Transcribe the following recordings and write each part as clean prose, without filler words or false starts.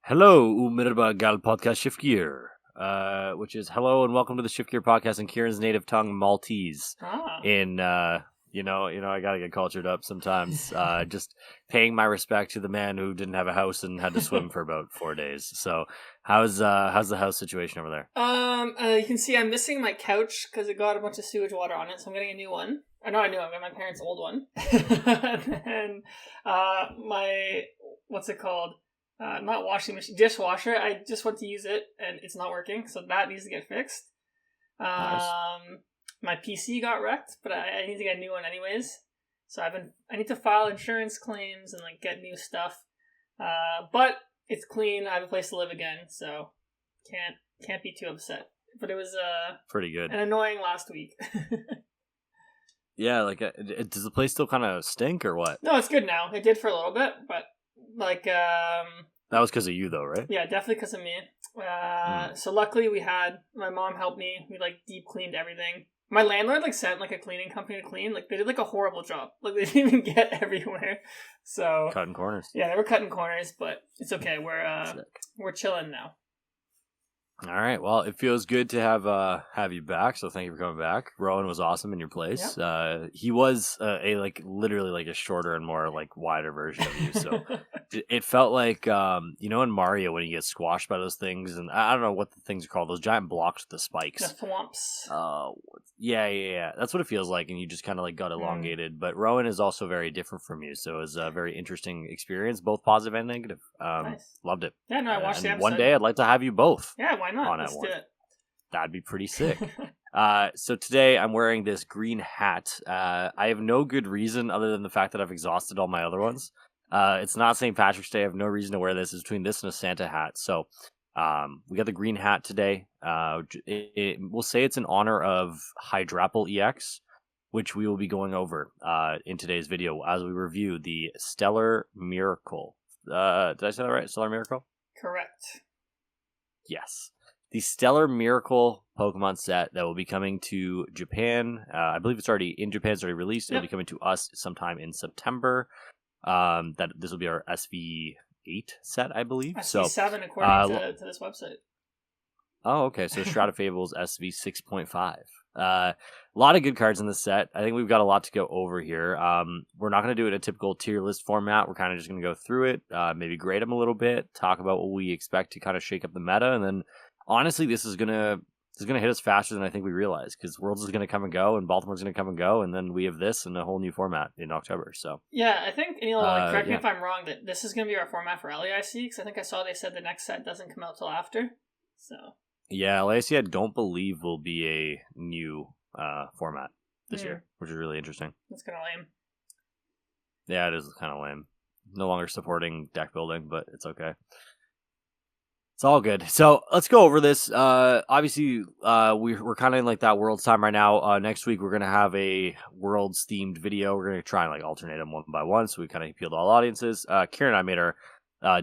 Hello, Merhaba Gal Podcast Shift Gear, which is hello and welcome to the Shift Gear Podcast in Ciaran's native tongue, Maltese. In, I gotta get cultured up sometimes. Just paying my respect to the man who didn't have a house and had to swim for about 4 days. So, how's the house situation over there? You can see I'm missing my couch because it got a bunch of sewage water on it, so I'm getting a new one. Or no, I got my parents' old one. And my, what's it called? Not washing machine, dishwasher. I just went to use it and it's not working, so that needs to get fixed. Nice. My PC got wrecked, but I need to get a new one anyways. So I need to file insurance claims and like get new stuff. But it's clean. I have a place to live again, so can't be too upset. But it was pretty good. An annoying last week. Yeah, like does the place still kind of stink or what? No, it's good now. It did for a little bit, but like that was because of you though, right? Yeah, definitely because of me. So luckily my mom helped me. We like deep cleaned everything. My landlord like sent like a cleaning company to clean. Like they did like a horrible job. Like they didn't even get everywhere. So cutting corners. Yeah, they were cutting corners, but it's okay. We're chilling now. All right. Well, it feels good to have you back. So thank you for coming back. Rowan was awesome in your place. Yep. He was literally like a shorter and more like wider version of you. So it felt like in Mario when you get squashed by those things, and I don't know what the things are called. Those giant blocks with the spikes. The thwomps. Yeah. That's what it feels like, and you just kind of like got elongated. But Rowan is also very different from you, so it was a very interesting experience, both positive and negative. Nice. Loved it. Yeah, no, I watched the episode. One day I'd like to have you both. Yeah, why not? Let's do it. That'd be pretty sick. So today I'm wearing this green hat. I have no good reason other than the fact that I've exhausted all my other ones. It's not St. Patrick's Day. I have no reason to wear this. It's between this and a Santa hat. So we got the green hat today. We'll say it's in honor of Hydrapple EX, which we will be going over in today's video as we review the Stellar Miracle. Did I say that right? Stellar Miracle? Correct. Yes. The Stellar Miracle Pokemon set that will be coming to Japan. I believe it's already in Japan. It's already released. It'll be coming to us sometime in September. That this will be our SV8 set, I believe. SV7 according to this website. Oh, okay. So Shroud of Fables SV 6.5. A lot of good cards in this set. I think we've got a lot to go over here. We're not going to do it in a typical tier list format. We're kind of just going to go through it, maybe grade them a little bit, talk about what we expect to kind of shake up the meta, and then honestly, this is gonna hit us faster than I think we realize, because Worlds is gonna come and go, and Baltimore's gonna come and go, and then we have this and a whole new format in October. So yeah, I think Aneil, correct me if I'm wrong, that this is gonna be our format for LAIC, because I think I saw they said the next set doesn't come out till after. So yeah, LAIC I don't believe will be a new format this year, which is really interesting. That's kind of lame. Yeah, it is kind of lame. No longer supporting deck building, but it's okay. It's all good. So let's go over this. Obviously, we're kind of in like that Worlds time right now. Next week, we're going to have a Worlds themed video. We're going to try and like alternate them one by one, so we kind of appeal to all audiences. Ciaran and I made our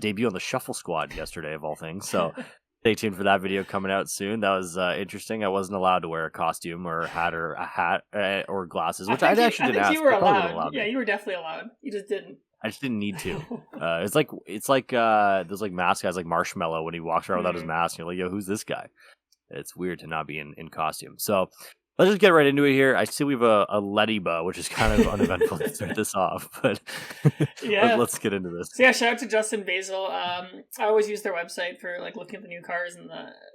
debut on the Shuffle Squad yesterday, of all things. So stay tuned for that video coming out soon. That was interesting. I wasn't allowed to wear a costume or a hat or glasses, which I actually didn't ask. You were allowed. Yeah, you were definitely allowed. You just didn't. I just didn't need to. It's like those like mask guys like Marshmallow when he walks around without his mask. You're like, yo, who's this guy? It's weird to not be in costume. So let's just get right into it here. I see we have a Lediba, which is kind of uneventful to start this off, but yeah, let's get into this. So yeah, shout out to Justin Basil. I always use their website for like looking at the new cards and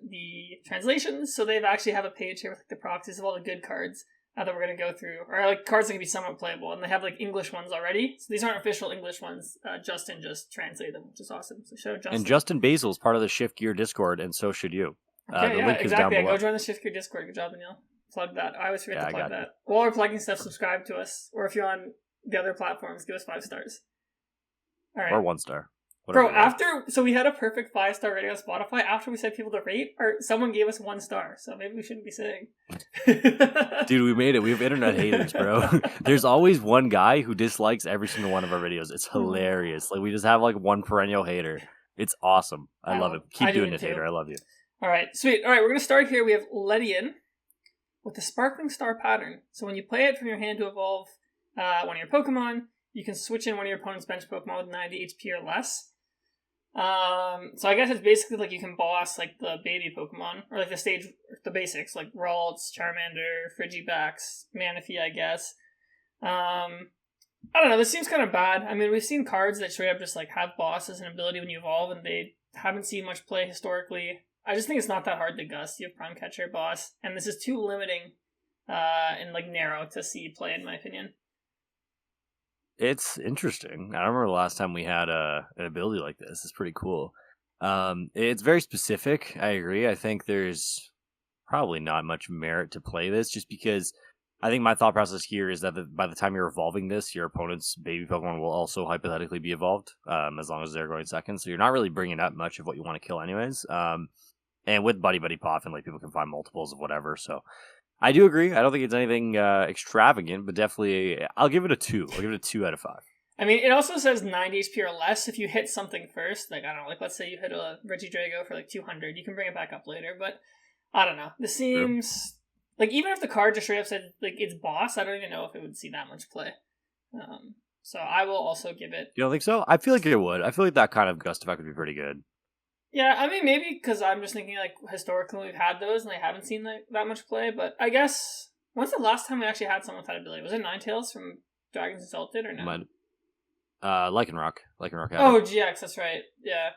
the translations. So they've actually have a page here with like, the proxies of all the good cards that we're going to go through, or like cards that can be somewhat playable, and they have like English ones already. So these aren't official English ones. Justin just translated them, which is awesome. So shout out Justin. And Justin Basil is part of the Shift Gear Discord, and so should you. Okay, the link is down below. Go join the Shift Gear Discord. Good job, Aneil. Plug that. I always forget to plug that. While we're plugging stuff, subscribe to us, or if you're on the other platforms, give us 5 stars. All right. Or 1 star. Bro, so we had a perfect 5-star rating on Spotify. After we said people to rate, or someone gave us 1 star, so maybe we shouldn't be saying. Dude, we made it. We have internet haters, bro. There's always one guy who dislikes every single one of our videos. It's hilarious. Like, we just have like one perennial hater. It's awesome. I love it. Keep doing it, hater. I love you. All right, sweet. All right, we're going to start here. We have Leafeon with the Sparkling Star pattern. So when you play it from your hand to evolve one of your Pokemon, you can switch in one of your opponent's bench Pokemon with 90 HP or less. So I guess it's basically like you can boss like the baby Pokemon or like the basics like Ralts, Charmander, Frigibax, Manaphy, I guess. I don't know. This seems kind of bad. I mean, we've seen cards that straight up just like have bosses and ability when you evolve, and they haven't seen much play historically. I just think it's not that hard to Gust. You have Prime Catcher, boss, and this is too limiting and like narrow to see play in my opinion. It's interesting. I don't remember the last time we had an ability like this. It's pretty cool. It's very specific. I agree. I think there's probably not much merit to play this just because I think my thought process here is that by the time you're evolving this, your opponent's baby Pokemon will also hypothetically be evolved, as long as they're going second. So you're not really bringing up much of what you want to kill anyways. And with Buddy Buddy Poffin, like people can find multiples of whatever. So I do agree. I don't think it's anything extravagant, but definitely I'll give it a 2. I'll give it a 2 out of 5. I mean, it also says 90 HP or less if you hit something first. Like, I don't know, like let's say you hit a Regidrago for like 200. You can bring it back up later, but I don't know. This seems... True. Like, even if the card just straight up said, like, it's boss, I don't even know if it would see that much play. So I will also give it... You don't think so? I feel like it would. I feel like that kind of Gust effect would be pretty good. Yeah, I mean, maybe because I'm just thinking, like, historically we've had those and they haven't seen that much play, but I guess... When's the last time we actually had someone with that ability? Was it Ninetales from Dragons Exalted or no? Lycanroc. Lycanroc had Oh, it. GX, that's right. Yeah.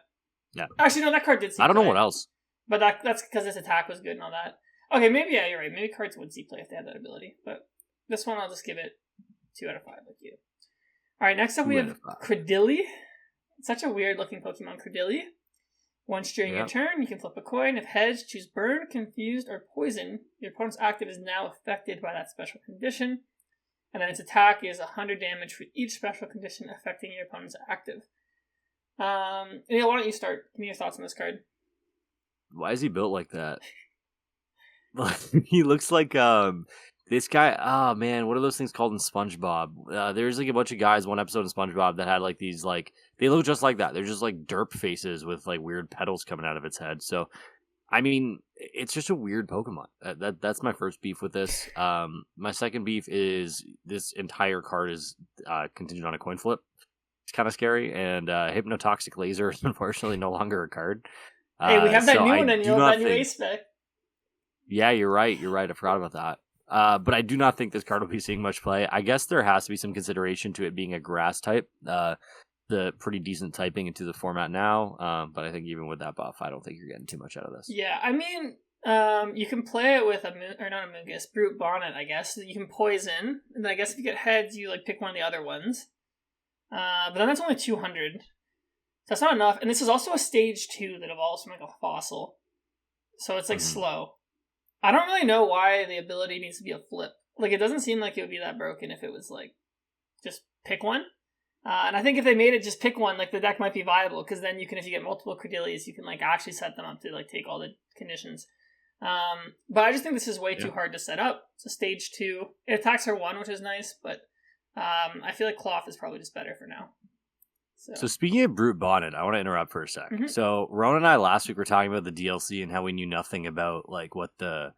Yeah. Actually, no, that card did see I don't play. know what else. But that's because its attack was good and all that. Okay, maybe, yeah, you're right. Maybe cards would see play if they had that ability. But this one, I'll just give it 2 out of 5 like you. Alright, next up we have Cradily. It's such a weird-looking Pokemon, Cradily. Once during your turn, you can flip a coin. If heads, choose Burn, Confused, or Poison. Your opponent's active is now affected by that special condition. And then its attack is 100 damage for each special condition affecting your opponent's active. Aneil, why don't you start? Give me your thoughts on this card. Why is he built like that? He looks like this guy. Oh man, what are those things called in SpongeBob? There's like a bunch of guys one episode of SpongeBob that had like these like they look just like that. They're just like derp faces with like weird petals coming out of its head. So I mean, it's just a weird Pokemon. That's my first beef with this. My second beef is this entire card is contingent on a coin flip. It's kind of scary, and Hypnotoxic Laser is unfortunately no longer a card. Hey, we have that new one, and that new ace spec. Yeah, you're right. I forgot about that. But I do not think this card will be seeing much play. I guess there has to be some consideration to it being a grass type. The pretty decent typing into the format now. But I think even with that buff, I don't think you're getting too much out of this. Yeah, I mean, you can play it with Brute Bonnet, I guess. You can poison, and then I guess if you get heads, you like pick one of the other ones. But then that's only 200. So that's not enough. And this is also a stage 2 that evolves from like a fossil. So it's like slow. I don't really know why the ability needs to be a flip. Like, it doesn't seem like it would be that broken if it was, like, just pick one. And I think if they made it just pick one, like, the deck might be viable, because then you can, if you get multiple Cordelias, you can, like, actually set them up to, like, take all the conditions. But I just think this is way too hard to set up. It's a stage 2. It attacks her 1, which is nice, but I feel like Cloth is probably just better for now. So speaking of Brute Bonnet, I want to interrupt for a sec. Mm-hmm. So Ron and I last week were talking about the DLC and how we knew nothing about like what the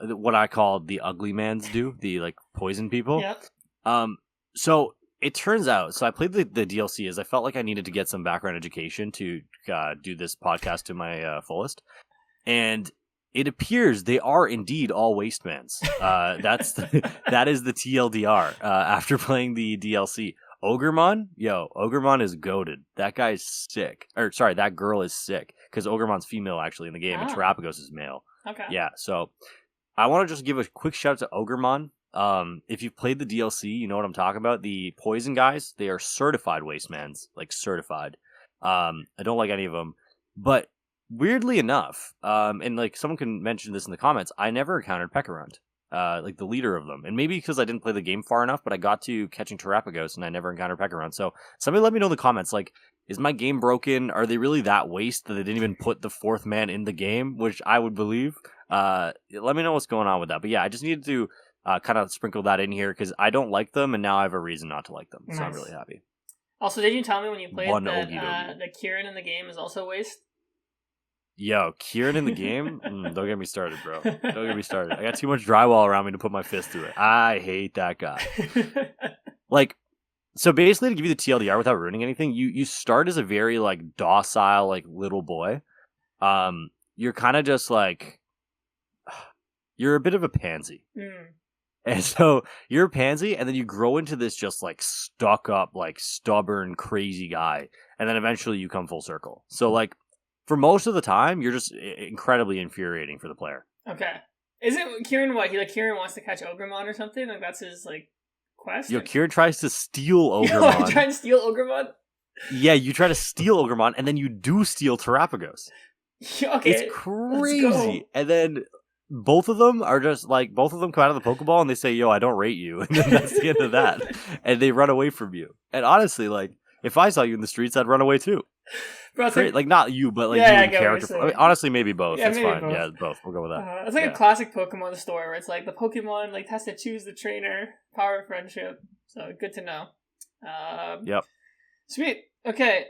what I called the ugly mans do, the like poison people. Yep. So it turns out, so I played the DLC as I felt like I needed to get some background education to do this podcast to my fullest, and it appears they are indeed all wastemans. That is the TLDR. After playing the DLC. Ogremon? Ogremon is goated. That guy's sick. Or, sorry, that girl is sick. Because Ogremon's female, actually, in the game, and Terapagos is male. Okay. Yeah, so I want to just give a quick shout out to Ogremon. If you've played the DLC, you know what I'm talking about. The poison guys, they are certified wastemans. Like, certified. I don't like any of them. But, weirdly enough, and, like, someone can mention this in the comments, I never encountered Pekarund. Like the leader of them. And maybe because I didn't play the game far enough, but I got to catching Terapagos and I never encountered Pekarund. So somebody let me know in the comments, like, is my game broken? Are they really that waste that they didn't even put the 4th man in the game? Which I would believe. Let me know what's going on with that. But yeah, I just needed to kind of sprinkle that in here because I don't like them and now I have a reason not to like them. So I'm really happy. Also, did you tell me when you played that Ciaran in the game is also waste? Yo, Ciaran in the game? Don't get me started, bro. Don't get me started. I got too much drywall around me to put my fist through it. I hate that guy. Like, So basically, to give you the TLDR without ruining anything, you start as a very like docile like little boy. You're kind of just like you're a bit of a pansy. And so you're a pansy, and then you grow into this just like stuck up, like stubborn, crazy guy, and then eventually you come full circle. So like for most of the time, you're just incredibly infuriating for the player. Okay, isn't Ciaran what? Ciaran wants to catch Ogremon or something? Like that's his like quest. Yo, Ciaran tries to steal Ogremon. Trying to steal Ogremon. Yeah, you try to steal Ogremon, and then you do steal Terapagos. Okay, it's crazy, and then. Both of them are just like, both of them come out of the Pokeball and they say, yo, I don't rate you. And then that's the end of that. And they run away from you. And honestly, like, if I saw you in the streets, I'd run away too. Bro, like, not you, but like you and character. I mean, honestly, maybe both. Yeah, it's maybe fine. both. Yeah, both. We'll go with that. It's like a classic Pokemon store where it's like the Pokemon like has to choose the trainer, power of friendship. So good to know. Yep. Sweet. Okay,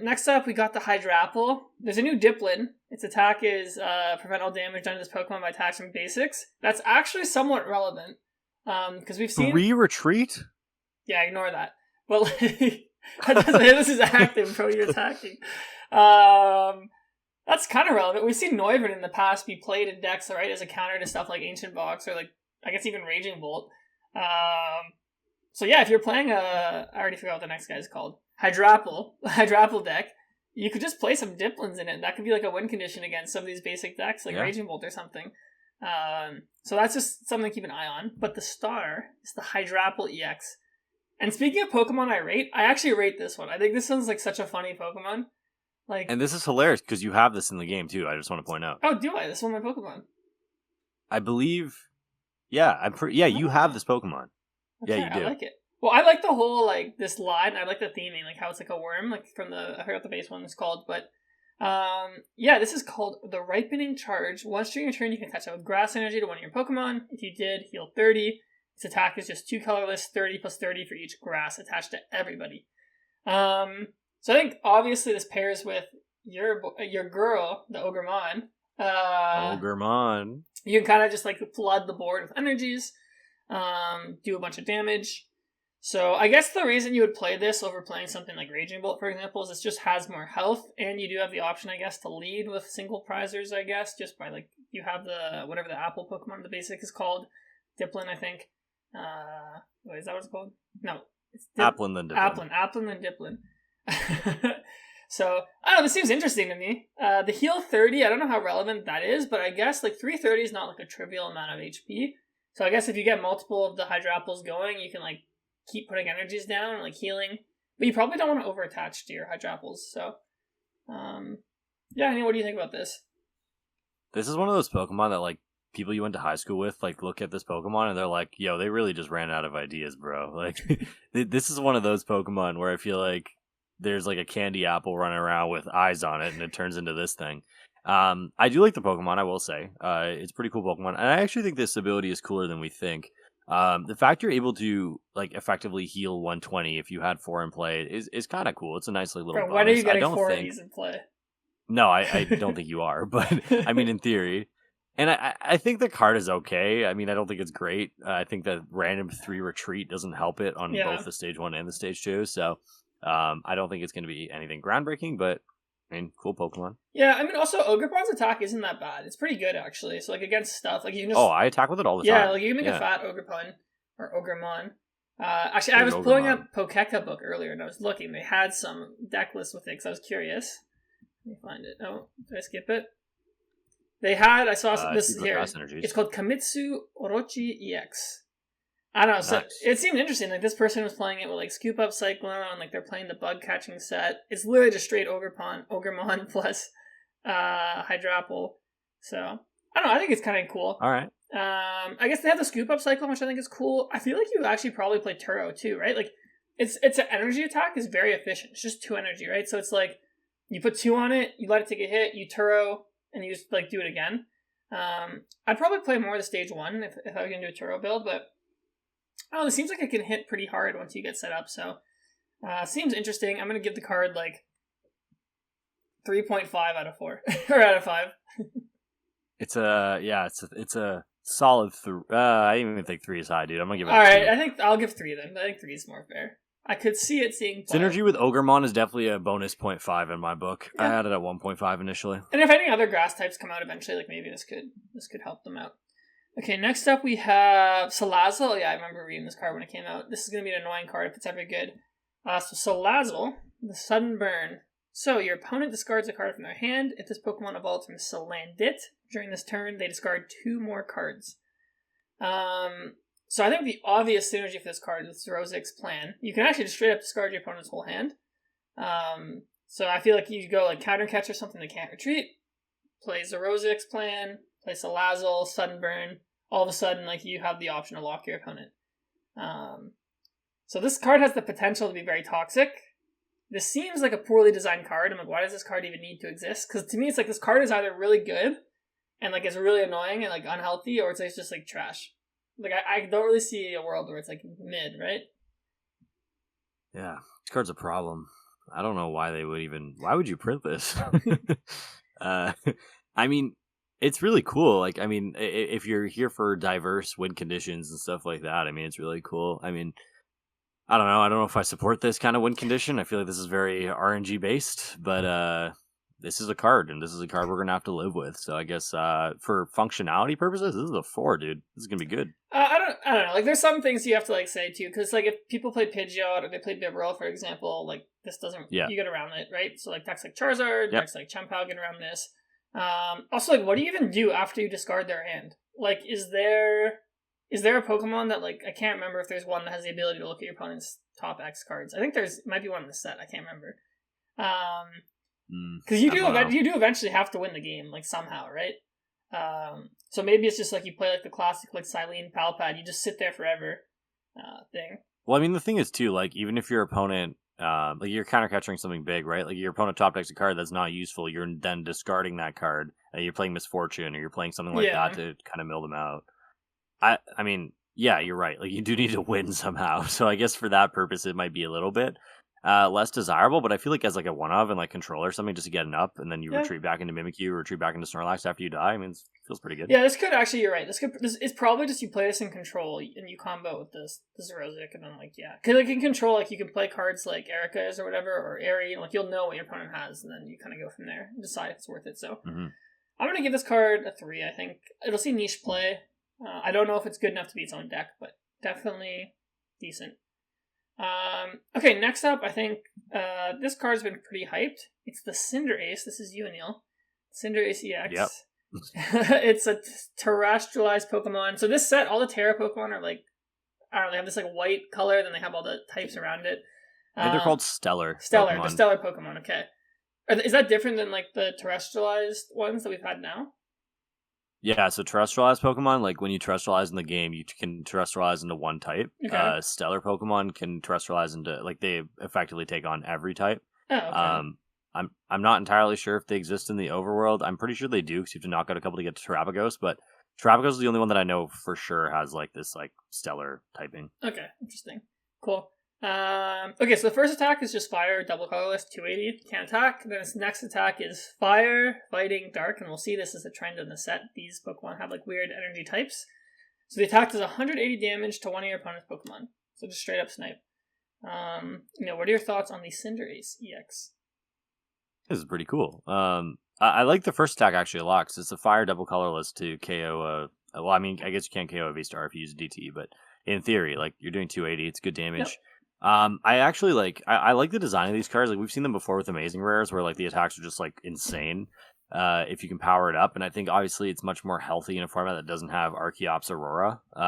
next up we got the Hydrapple. There's a new Drifblim. Its attack is prevent all damage done to this Pokemon by attacking basics. That's actually somewhat relevant, because we've seen... 3 retreat? Yeah, ignore that. But like, this is active, bro, you're attacking. That's kind of relevant. We've seen Noivern in the past be played in decks, right, as a counter to stuff like Ancient Box, or like, I guess even Raging Bolt. So yeah, if you're playing I already forgot what the next guy is called. Hydrapple deck, you could just play some Drifblims in it. That could be like a win condition against some of these basic decks, like Raging Bolt or something. So that's just something to keep an eye on. But the star is the Hydrapple EX. And speaking of Pokemon I rate, I actually rate this one. I think this one's like such a funny Pokemon. Like, and this is hilarious because you have this in the game too. I just want to point out. Oh, do I? This one's my Pokemon. I believe. Yeah, you have this Pokemon. Okay, yeah, you do. I like it. Well, I like the whole, like, this line. I like the theming, like, how it's like a worm, like, from I forgot what the base one is called, but, yeah, this is called the Ripening Charge. Once during your turn, you can attach a grass energy to one of your Pokemon. If you did, heal 30. Its attack is just 2 colorless, 30 plus 30 for each grass attached to everybody. So I think, obviously, this pairs with your girl, the Ogremon. Ogremon. You can kind of just, like, flood the board with energies, do a bunch of damage. So I guess the reason you would play this over playing something like Raging Bolt, for example, is it just has more health, and you do have the option, I guess, to lead with single prizers, I guess, just by, like, you have the, whatever the Apple Pokemon, the basic is called, Drifblim, I think. Wait, is that what it's called? No. It's Applin then Drifblim. Applin then Drifblim. So, I don't know, this seems interesting to me. The heal 30, I don't know how relevant that is, but I guess, like, 330 is not, like, a trivial amount of HP. So I guess if you get multiple of the Hydrapples going, you can, like, keep putting energies down and like healing, but you probably don't want to over attach to your Hydrapples. So, yeah. What do you think about this? This is one of those Pokemon that like people you went to high school with like look at this Pokemon and they're like, "Yo, they really just ran out of ideas, bro." Like, this is one of those Pokemon where I feel like there's like a candy apple running around with eyes on it, and it turns into this thing. I do like the Pokemon, I will say. It's a pretty cool Pokemon, and I actually think this ability is cooler than we think. The fact you're able to like effectively heal 120 if you had 4 in play is kind of cool. It's a nice little bonus. When are you getting 4 of these in play? No, I don't think you are, but I mean in theory. And I think the card is okay. I mean, I don't think it's great. I think that random 3 retreat doesn't help it on both the stage 1 and the stage 2. So I don't think it's going to be anything groundbreaking, but I mean, cool Pokemon. Yeah, I mean, also, Ogrepon's attack isn't that bad. It's pretty good, actually. So, like, against stuff, like, you can just... Oh, I attack with it all the time. Yeah, like, you can make a fat Ogrepon, or Ogremon. Actually, I was pulling up Pokeka book earlier, and I was looking. They had some deck lists with it, because I was curious. Let me find it. Oh, did I skip it? They had... I saw this here. It's called Kamitsu Orochi EX. I don't know, so it seemed interesting. Like, this person was playing it with, like, Scoop Up Cyclone, like, they're playing the Bug Catching set. It's literally just straight Ogremon plus Hydrapple. So, I don't know, I think it's kind of cool. Alright. I guess they have the Scoop Up Cyclone, which I think is cool. I feel like you actually probably play Turo, too, right? Like, it's an energy attack is very efficient. It's just 2 energy, right? So it's like, you put 2 on it, you let it take a hit, you Turo, and you just, like, do it again. I'd probably play more of the stage 1 if I was going to do a Turo build, but oh, it seems like it can hit pretty hard once you get set up, so seems interesting. I'm going to give the card, like, 3.5 out of 4. Or out of 5. It's a solid 3. I didn't even think 3 is high, dude. I'm gonna give it. All a right, 2. I think I'll give 3 then. I think 3 is more fair. I could see it seeing play. Synergy with Ogremon is definitely a bonus 0.5 in my book. Yeah. I had it at 1.5 initially. And if any other grass types come out eventually, like maybe this could help them out. Okay, next up we have Salazzle. Yeah, I remember reading this card when it came out. This is going to be an annoying card if it's ever good. So Salazzle, the Sudden Burn. So your opponent discards a card from their hand. If this Pokemon evolves from Salandit during this turn, they discard 2 more cards. So I think the obvious synergy for this card is Rosic's Plan. You can actually just straight up discard your opponent's whole hand. So I feel like you go like Counter Catch or something that can't retreat, plays the Rosic's Plan, plays Salazzle, Sudden Burn. All of a sudden, like you have the option to lock your opponent. So this card has the potential to be very toxic. This seems like a poorly designed card. I'm like, why does this card even need to exist? Because to me, it's like this card is either really good and like it's really annoying and like unhealthy, or it's like just like trash. Like I don't really see a world where it's like mid, right? Yeah, this card's a problem. I don't know why they would even. Why would you print this? I mean, it's really cool. Like, I mean, if you're here for diverse win conditions and stuff like that, I mean, it's really cool. I mean, I don't know. I don't know if I support this kind of win condition. I feel like this is very RNG based, but this is a card, and this is a card we're gonna have to live with. So I guess for functionality purposes, this is a 4, dude. This is gonna be good. I don't know. Like, there's some things you have to like say too, because like if people play Pidgeot or they play Bibarel, for example, like this doesn't. Yeah. You get around it, right? So like decks like Charizard, Yep. decks like Chien-Pao get around this. Also, like, what do you even do after you discard their hand? Like, is there a Pokemon that like I can't remember if there's one that has the ability to look at your opponent's top X cards? I think might be one in the set. I can't remember. Because you do eventually have to win the game, like somehow, right? So maybe it's just like you play like the classic like Silene Palpad, you just sit there forever thing. Well, I mean, the thing is too, like even if your opponent, like you're counter catching something big, right? Like your opponent top decks a card that's not useful, you're then discarding that card, and you're playing Misfortune or you're playing something like that to kind of mill them out. I mean, yeah, you're right. Like you do need to win somehow. So I guess for that purpose, it might be a little bit less desirable. But I feel like as like a one of and like control or something, just to get an up, and then you retreat back into Mimikyu, retreat back into Snorlax after you die. I mean, it feels pretty good. Yeah, this could actually. You're right. This is probably just you play this in control and you combo with this Rosic, and then like because like in control, like you can play cards like Erica's or whatever or Airy, and like you'll know what your opponent has, and then you kind of go from there and decide if it's worth it. So I'm gonna give this card a 3. I think it'll see niche play. I don't know if it's good enough to be its own deck, but definitely decent. Okay, next up, I think this card's been pretty hyped. It's the Cinderace. This is you, Aneil. Cinderace EX. Yep. It's a terrestrialized Pokemon. So this set, all the Terra Pokemon are like, I don't know, they have this like white color, then they have all the types around it. I think they're called Stellar. Stellar, the Stellar Pokemon, okay. Is that different than like the terrestrialized ones that we've had now? Yeah, so terrestrialized Pokemon, like when you terrestrialize in the game, you can terrestrialize into one type. Okay. Stellar Pokemon can terrestrialize into, like, they effectively take on every type. Oh, okay. I'm not entirely sure if they exist in the overworld. I'm pretty sure they do, because you have to knock out a couple to get to Terapagos, but Terapagos is the only one that I know for sure has like this like stellar typing. Okay, interesting. Cool. Okay, so the first attack is just fire, double colorless, 280, can't attack. Then its next attack is fire, fighting, dark, and we'll see this is a trend in the set. These Pokemon have like weird energy types. So the attack does 180 damage to one of your opponent's Pokemon. So just straight up snipe. What are your thoughts on the Cinderace EX? This is pretty cool. I like the first attack actually a lot, because it's a fire double colorless to KO. Well, I mean, I guess you can't KO a V-Star if you use a DT, but in theory, like you're doing 280, it's good damage. Yep. I actually like I like the design of these cards. Like we've seen them before with Amazing Rares, where like the attacks are just like insane. If you can power it up, and I think obviously it's much more healthy in a format that doesn't have Archeops Aurora. So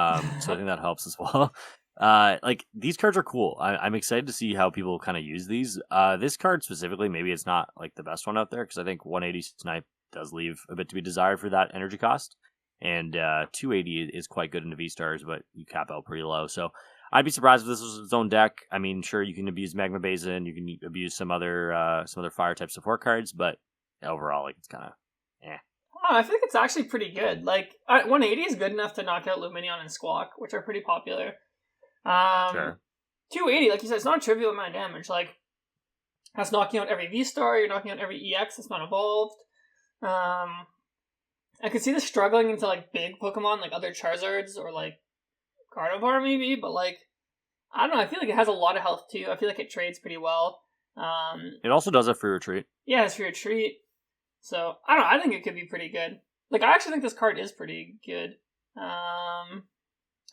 I think that helps as well. Like these cards are cool. I'm excited to see how people kind of use these. This card specifically, maybe it's not like the best one out there, because I think 180 snipe does leave a bit to be desired for that energy cost, and 280 is quite good into V-Stars, but you cap out pretty low. So I'd be surprised if this was its own deck. I mean, sure, you can abuse Magma Basin, you can abuse some other fire type support cards, but overall, like it's kind of I think it's actually pretty good. Like 180 is good enough to knock out Lumineon and Squawk, which are pretty popular. Sure. 280, like you said, it's not a trivial amount of damage. Like that's knocking out every V-Star, you're knocking out every EX that's not evolved. I could see this struggling into like big Pokemon, like other Charizards or like Gardevoir maybe, but like I don't know. I feel like it has a lot of health too. I feel like it trades pretty well. It also does a free retreat. Yeah, it's for your treat. So I don't know. I think it could be pretty good. Like I actually think this card is pretty good. I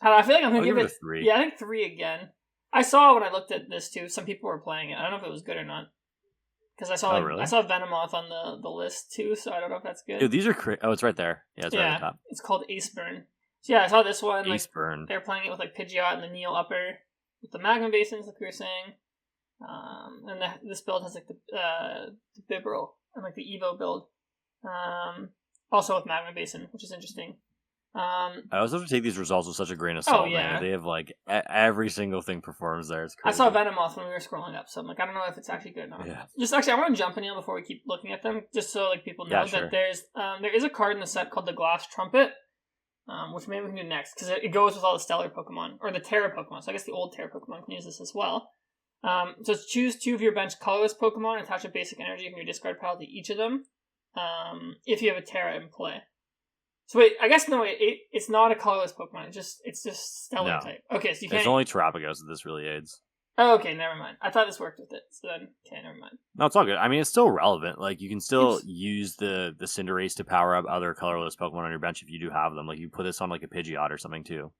don't know, I feel like I'm gonna give it 3. Yeah, I think 3 again. I saw when I looked at this too. Some people were playing it. I don't know if it was good or not. Because I saw really? I saw Venomoth on the list too, so I don't know if that's good. Dude, these are oh, it's right there. Yeah, it's right at the top. It's called Aceburn. So yeah, I saw this one. Aceburn. Like, they're playing it with like Pidgeot and the Neo Upper with the Magma Basins, like we were saying. And this build has like the Bibarel and like the Evo build. Also with Magma Basin, which is interesting. I also have to take these results with such a grain of salt, man. They have like every single thing performs there. It's crazy. I saw Venomoth when we were scrolling up, so I'm like, I don't know if it's actually good or not. Yeah. Just actually, I want to jump in here before we keep looking at them, just so like people know that there is a card in the set called the Glass Trumpet, which maybe we can do next because it goes with all the Stellar Pokemon or the Terra Pokemon. So I guess the old Terra Pokemon can use this as well. So choose 2 of your bench colorless Pokemon and attach a basic energy from your discard pile to each of them. If you have a Terra in play. So wait, I guess no. It's not a colorless Pokemon. It's just Stellar type. Okay, so you can't. It's only Terapagos that this really aids. Oh, okay, never mind. I thought this worked with it. So then, okay, never mind. No, it's all good. I mean, it's still relevant. Like you can still use the Cinderace to power up other colorless Pokemon on your bench if you do have them. Like you put this on like a Pidgeot or something too.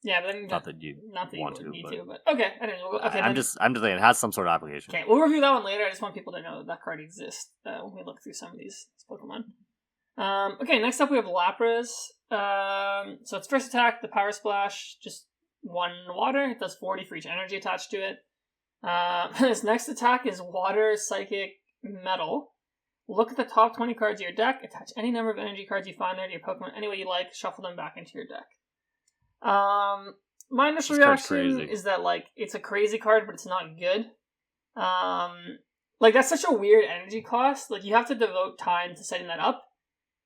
Yeah, but then not that you want to, need to. But okay, I don't know. Okay, I'm just saying it has some sort of application. Okay, we'll review that one later. I just want people to know that card exists when we look through some of these Pokemon. Okay, next up we have Lapras. So its first attack, the Power Splash, just 1 water. It does 40 for each energy attached to it. Its next attack is Water Psychic Metal. Look at the top 20 cards of your deck, attach any number of energy cards you find there to your Pokemon any way you like, shuffle them back into your deck. My initial reaction is that like it's a crazy card, but it's not good. Like that's such a weird energy cost. Like you have to devote time to setting that up.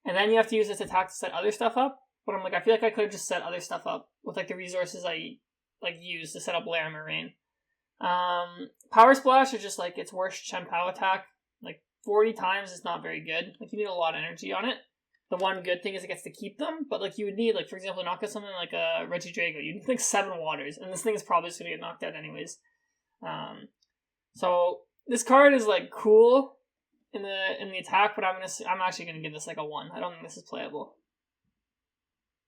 And then you have to use this attack to set other stuff up. But I'm like, I feel like I could have just set other stuff up with like the resources I like use to set up Lair Moraine. Power Splash is just like its worst Chien-Pao attack. Like 40 times is not very good. Like you need a lot of energy on it. The one good thing is it gets to keep them, but like you would need like for example knock out something like a Regidrago. You need like 7 waters, and this thing is probably just gonna get knocked out anyways. So this card is like cool in the attack, but I'm actually gonna give this like a 1. I don't think this is playable.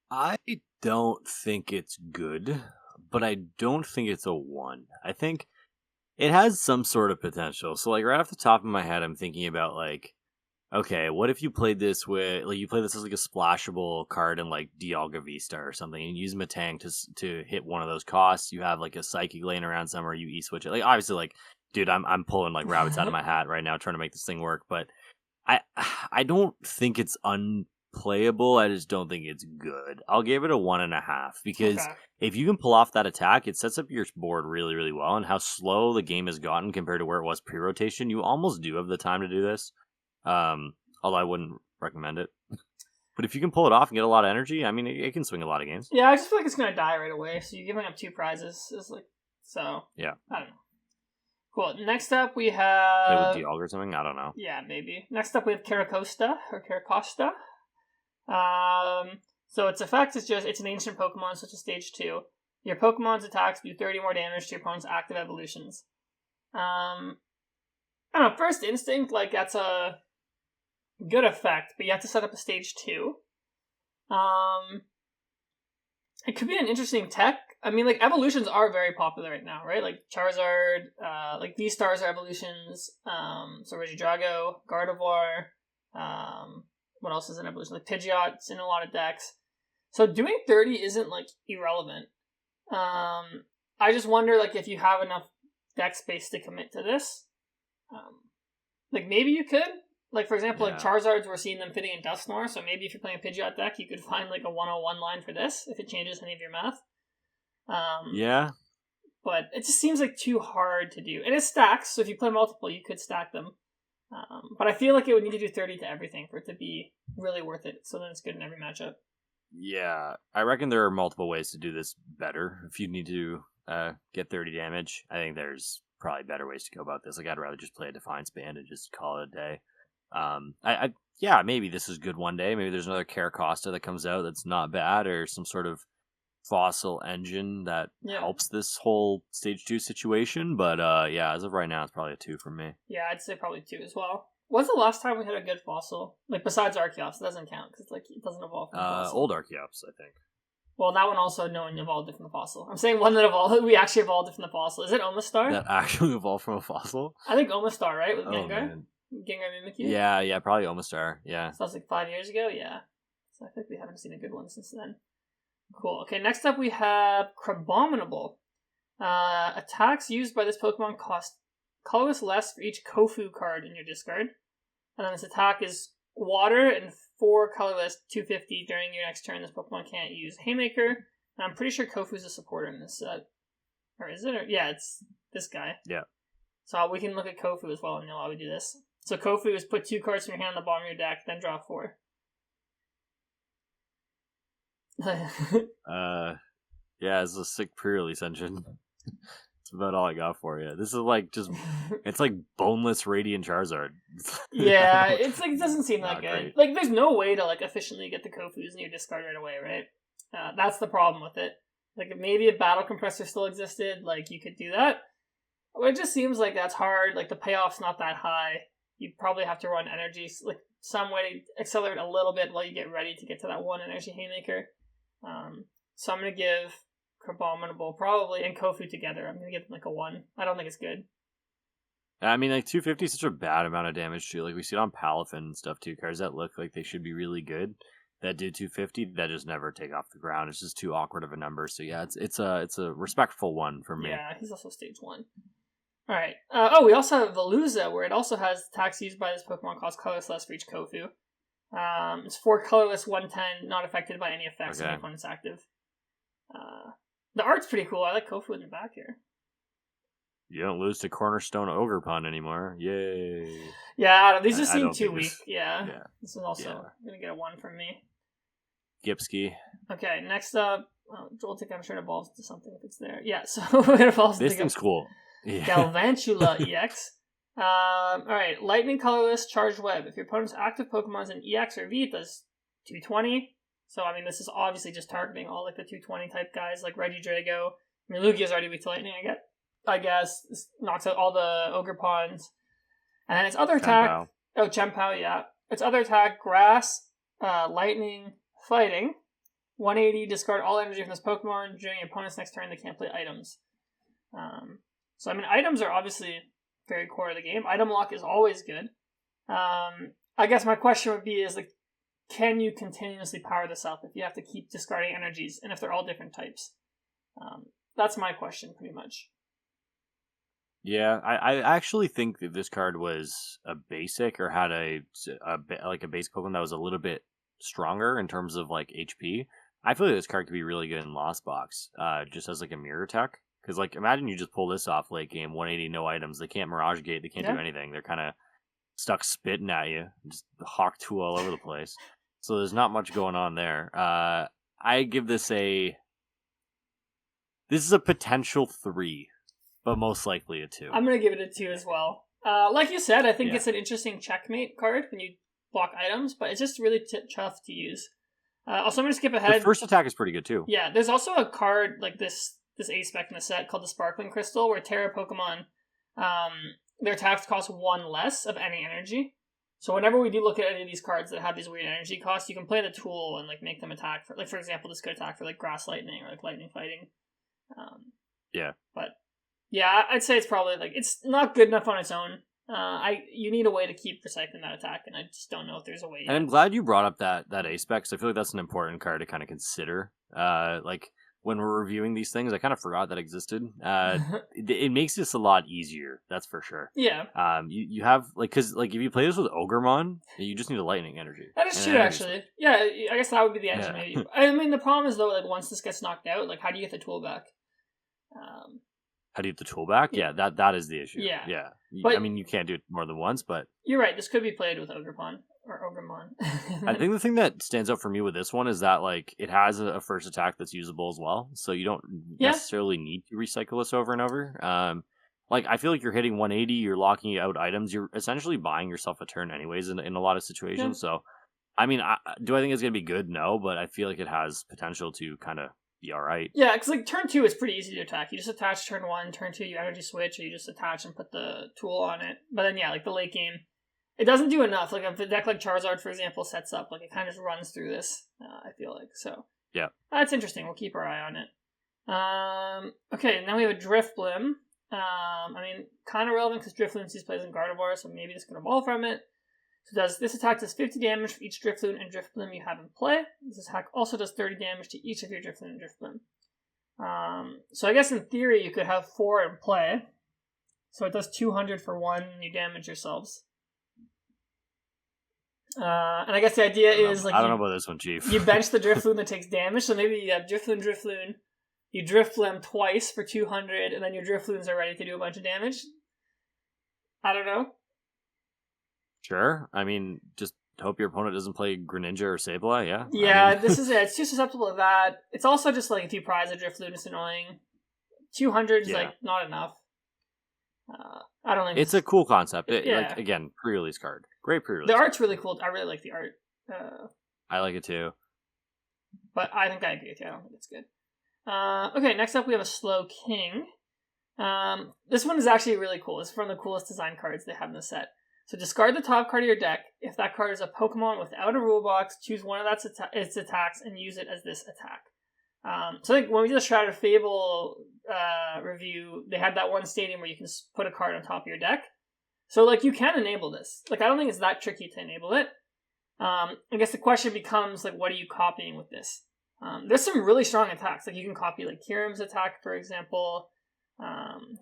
I don't think it's good, but I don't think it's a 1. I think it has some sort of potential. So like right off the top of my head, I'm thinking about like, okay, what if you played this with like you play this as like a splashable card in like Dialga V-Star or something, and you use Metang to hit one of those costs. You have like a Psychic laying around somewhere, you E-switch it. Like obviously like. Dude, I'm pulling like rabbits out of my hat right now trying to make this thing work, but I don't think it's unplayable. I just don't think it's good. I'll give it a 1.5 because if you can pull off that attack, it sets up your board really, really well. And how slow the game has gotten compared to where it was pre-rotation, you almost do have the time to do this. Although I wouldn't recommend it. But if you can pull it off and get a lot of energy, I mean, it can swing a lot of games. Yeah, I just feel like it's gonna die right away. So you're giving up 2 prizes. It's like so. Yeah. I don't know. Cool. Next up, we have... Play with Dialga or something? I don't know. Yeah, maybe. Next up, we have Carracosta, or Carracosta. So its effect is just... It's an ancient Pokemon, so it's a stage 2. Your Pokemon's attacks do 30 more damage to your opponent's active evolutions. I don't know, first instinct, like, that's a good effect, but you have to set up a stage 2. It could be an interesting tech. I mean, like, evolutions are very popular right now, right? Like, Charizard, like, V-Stars are evolutions, so Regidrago, Gardevoir, what else is an evolution? Like, Pidgeot's in a lot of decks. So doing 30 isn't, like, irrelevant. I just wonder, like, if you have enough deck space to commit to this. Like, maybe you could. Like, for example, like, Charizards, we're seeing them fitting in Dusknoir, so maybe if you're playing a Pidgeot deck, you could find, like, a 101 line for this, if it changes any of your math. Yeah. But it just seems like too hard to do. And it stacks, so if you play multiple, you could stack them. But I feel like it would need to do 30 to everything for it to be really worth it, so then it's good in every matchup. Yeah, I reckon there are multiple ways to do this better. If you need to get 30 damage, I think there's probably better ways to go about this. Like, I'd rather just play a Defiance Band and just call it a day. yeah, maybe this is good one day. Maybe there's another Carracosta that comes out that's not bad, or some sort of fossil engine that helps this whole stage 2 situation. But yeah, as of right now, it's probably a 2 from me. Yeah, I'd say probably 2 as well. When's the last time we had a good fossil? Like, besides Archeops, it doesn't count, because like, it doesn't evolve from the fossil. Old Archeops, I think. Well, that one also, no one evolved from the fossil. I'm saying one that evolved, we actually evolved from the fossil. Is it Omastar? That actually evolved from a fossil? I think Omastar, right? With Gengar? Man. Gengar Mimikyu? Yeah, probably Omastar, yeah. So that was like 5 years ago? Yeah. So I think we haven't seen a good one since then. Cool. Okay, next up we have Crabominable. Attacks used by this Pokemon cost colorless less for each Kofu card in your discard. And then this attack is water and 4 colorless 250 during your next turn. This Pokemon can't use Haymaker. And I'm pretty sure Kofu's a supporter in this set. Or is it? Yeah, it's this guy. Yeah. So we can look at Kofu as well and know how we do this. So Kofu is put 2 cards from your hand on the bottom of your deck, then draw 4. Yeah, it's a sick pre-release engine. That's about all I got for you. This is like just, it's like boneless Radiant Charizard. Yeah, it's like, it doesn't seem that good. Great. Like, there's no way to like efficiently get the Kofus in your discard right away, right? That's the problem with it. Like, maybe if Battle Compressor still existed, like, you could do that. But it just seems like that's hard. Like, the payoff's not that high. You'd probably have to run energy, like, some way to accelerate a little bit while you get ready to get to that 1 energy Haymaker. So I'm going to give Crabominable probably and Kofu together. I'm going to give them like a 1. I don't think it's good. I mean, like 250 is such a bad amount of damage too. Like we see it on Palafin and stuff too. Cards that look like they should be really good that do 250 that just never take off the ground. It's just too awkward of a number. So yeah, it's a respectful 1 for me. Yeah, he's also stage 1. All right. We also have Veluza, where it also has attacks used by this Pokemon cost colorless less for each Kofu. It's 4 colorless 110, not affected by any effects when it's active. The art's pretty cool. I like Kofu in the back here. You don't lose to Cornerstone Ogerpon anymore. Yay. Yeah, Adam, these just seem too weak. Yeah. This is also going to get a 1 from me. Gipsky. Okay, next up, Joltik, I'm sure it evolves into something if it's there. Yeah, so it evolves this thing's cool. Yeah. Galvantula EX. Alright, Lightning Colorless Charged Web. If your opponent's active Pokemon's an EX or V, it does 220. So, I mean, this is obviously just targeting all like the 220 type guys like Regidrago. I mean, Lugia's already weak to Lightning, I guess. This knocks out all the Ogerpons. And then its other attack... Chempao, yeah. Its other attack, Grass, Lightning, Fighting. 180, discard all energy from this Pokemon. During your opponent's next turn, they can't play items. So, I mean, items are obviously very core of the game. Item lock is always good. I guess my question would be like, can you continuously power this up if you have to keep discarding energies and if they're all different types? That's my question, pretty much. Yeah, I actually think that this card was a basic or had a basic Pokemon that was a little bit stronger in terms of like HP. I feel like this card could be really good in Lost Box, just as like a mirror tech. Because like imagine you just pull this off late game, 180 no items. They can't Mirage Gate. They can't do anything. They're kind of stuck spitting at you, just Hawk 2 all over the place. So there's not much going on there. I give this this is a potential 3, but most likely a 2. I'm going to give it a 2 as well. Like you said, I think it's an interesting checkmate card when you block items, but it's just really tough to use. Also, I'm going to skip ahead. The first attack is pretty good too. Yeah, there's also a card like this A-Spec in the set called the Sparkling Crystal, where Terra Pokemon, their attacks cost 1 less of any energy. So whenever we do look at any of these cards that have these weird energy costs, you can play the tool and like make them attack for, like, for example, this could attack for like Grass Lightning or like Lightning Fighting. But yeah, I'd say it's probably like it's not good enough on its own. You need a way to keep recycling that attack, and I just don't know if there's a way yet. And I'm glad you brought up that A-Spec, because I feel like that's an important card to kind of consider. Like when we're reviewing these things, I kind of forgot that existed. It makes this a lot easier, that's for sure. Yeah. You have like, because like if you play this with Ogremon, you just need a lightning energy. That is true, actually. Yeah, I guess that would be the answer. Maybe. I mean, the problem is though, like once this gets knocked out, like how do you get the tool back? How do you get the tool back? Yeah, that is the issue. Yeah. But, I mean, you can't do it more than once, but you're right. This could be played with Ogrepon. Or Ogremon. I think the thing that stands out for me with this one is that like it has a first attack that's usable as well, so you don't necessarily need to recycle this over and over. like, I feel like you're hitting 180, you're locking out items, you're essentially buying yourself a turn anyways in a lot of situations. So, I mean, do I think it's going to be good? No, but I feel like it has potential to kind of be all right. Yeah, because like turn 2 is pretty easy to attack. You just attach turn 1, turn 2 you energy switch, or you just attach and put the tool on it. But then yeah, like the late game, it doesn't do enough. Like if a deck like Charizard, for example, sets up, like it kind of just runs through this. I feel like so. Yeah, that's interesting. We'll keep our eye on it. Okay, now we have a Drifblim. I mean, kind of relevant because Drifloon sees plays in Gardevoir, so maybe this can evolve from it. So this attack does 50 damage for each Drifloon and Drifblim you have in play. This attack also does 30 damage to each of your Drifloon and Drifblim. So I guess in theory you could have 4 in play. So it does 200 for 1 and you damage yourselves. And I guess the idea is like I don't know about this one, Chief. You bench the Drifloon that takes damage, so maybe you have Drifloon, you Drifblim twice for 200, and then your Drifloons are ready to do a bunch of damage. I don't know. Sure. I mean, just hope your opponent doesn't play Greninja or Sableye, yeah? Yeah, I mean... this is it. It's too susceptible to that. It's also just like if you prize a Drifloon, it's annoying. 200 is like not enough. I don't think it's a cool concept. Yeah. Like, again, pre-release card. Great pre-release. The art's really cool. I really like the art. I like it too. But I think I agree with you. I don't think it's good. Okay, next up we have a Slowking. This one is actually really cool. It's one of the coolest design cards they have in the set. So discard the top card of your deck. If that card is a Pokemon without a rule box, choose one of its attacks and use it as this attack. So I think when we did the Shrouded Fable review, they had that one stadium where you can put a card on top of your deck. So like you can enable this. Like I don't think it's that tricky to enable it. I guess the question becomes like, what are you copying with this? There's some really strong attacks. Like you can copy like Kyurem's attack, for example.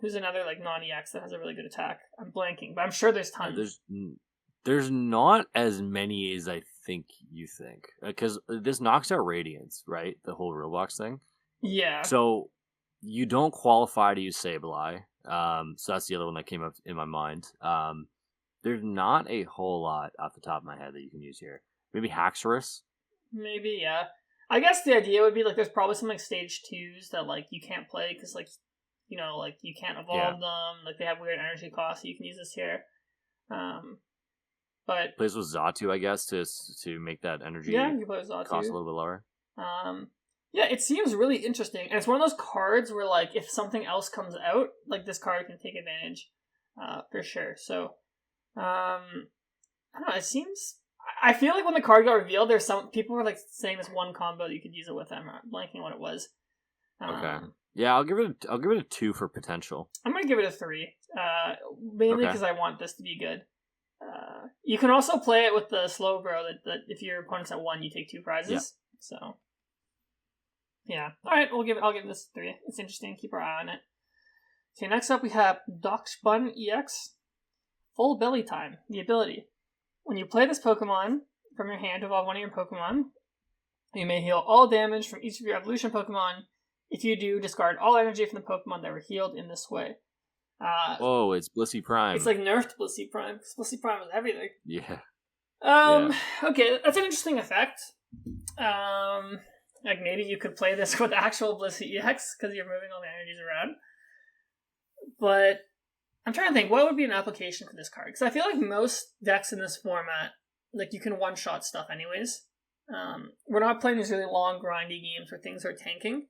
Who's another like non-EX that has a really good attack? I'm blanking, but I'm sure there's tons. There's not as many as I think you think, because this knocks out Radiance, right? The whole Roblox thing. Yeah. So you don't qualify to use Sableye. So that's the other one that came up in my mind. There's not a whole lot off the top of my head that you can use here. Maybe Haxorus. Maybe, yeah. I guess the idea would be like there's probably some like stage 2s that like you can't play because like like you can't evolve them. Like they have weird energy costs, so you can use this here. But plays with Xatu, I guess, to make that energy you can play with Xatu. Cost a little bit lower. Yeah, it seems really interesting, and it's one of those cards where like if something else comes out, like this card can take advantage, for sure. So, I don't know. It seems. I feel like when the card got revealed, there's some people were like saying this one combo that you could use it with. I'm not blanking what it was. Okay. Yeah, I'll give it a 2 for potential. I'm gonna give it a 3. Mainly because I want this to be good. You can also play it with the slow bro that if your opponent's at 1, you take 2 prizes. Yeah. So yeah. Alright, I'll give this 3. It's interesting, keep our eye on it. Okay, next up we have Dachsbun EX. Full Belly Time. The ability. When you play this Pokemon from your hand to evolve one of your Pokemon, you may heal all damage from each of your evolution Pokemon. If you do, discard all energy from the Pokemon that were healed in this way. Oh, it's Blissey Prime. It's like nerfed Blissey Prime. Blissey Prime is everything. Yeah. Okay, that's an interesting effect. Like maybe you could play this with actual Blissey EX because you're moving all the energies around. But I'm trying to think, what would be an application for this card? Because I feel like most decks in this format, like you can one-shot stuff anyways. We're not playing these really long, grindy games where things are tanking.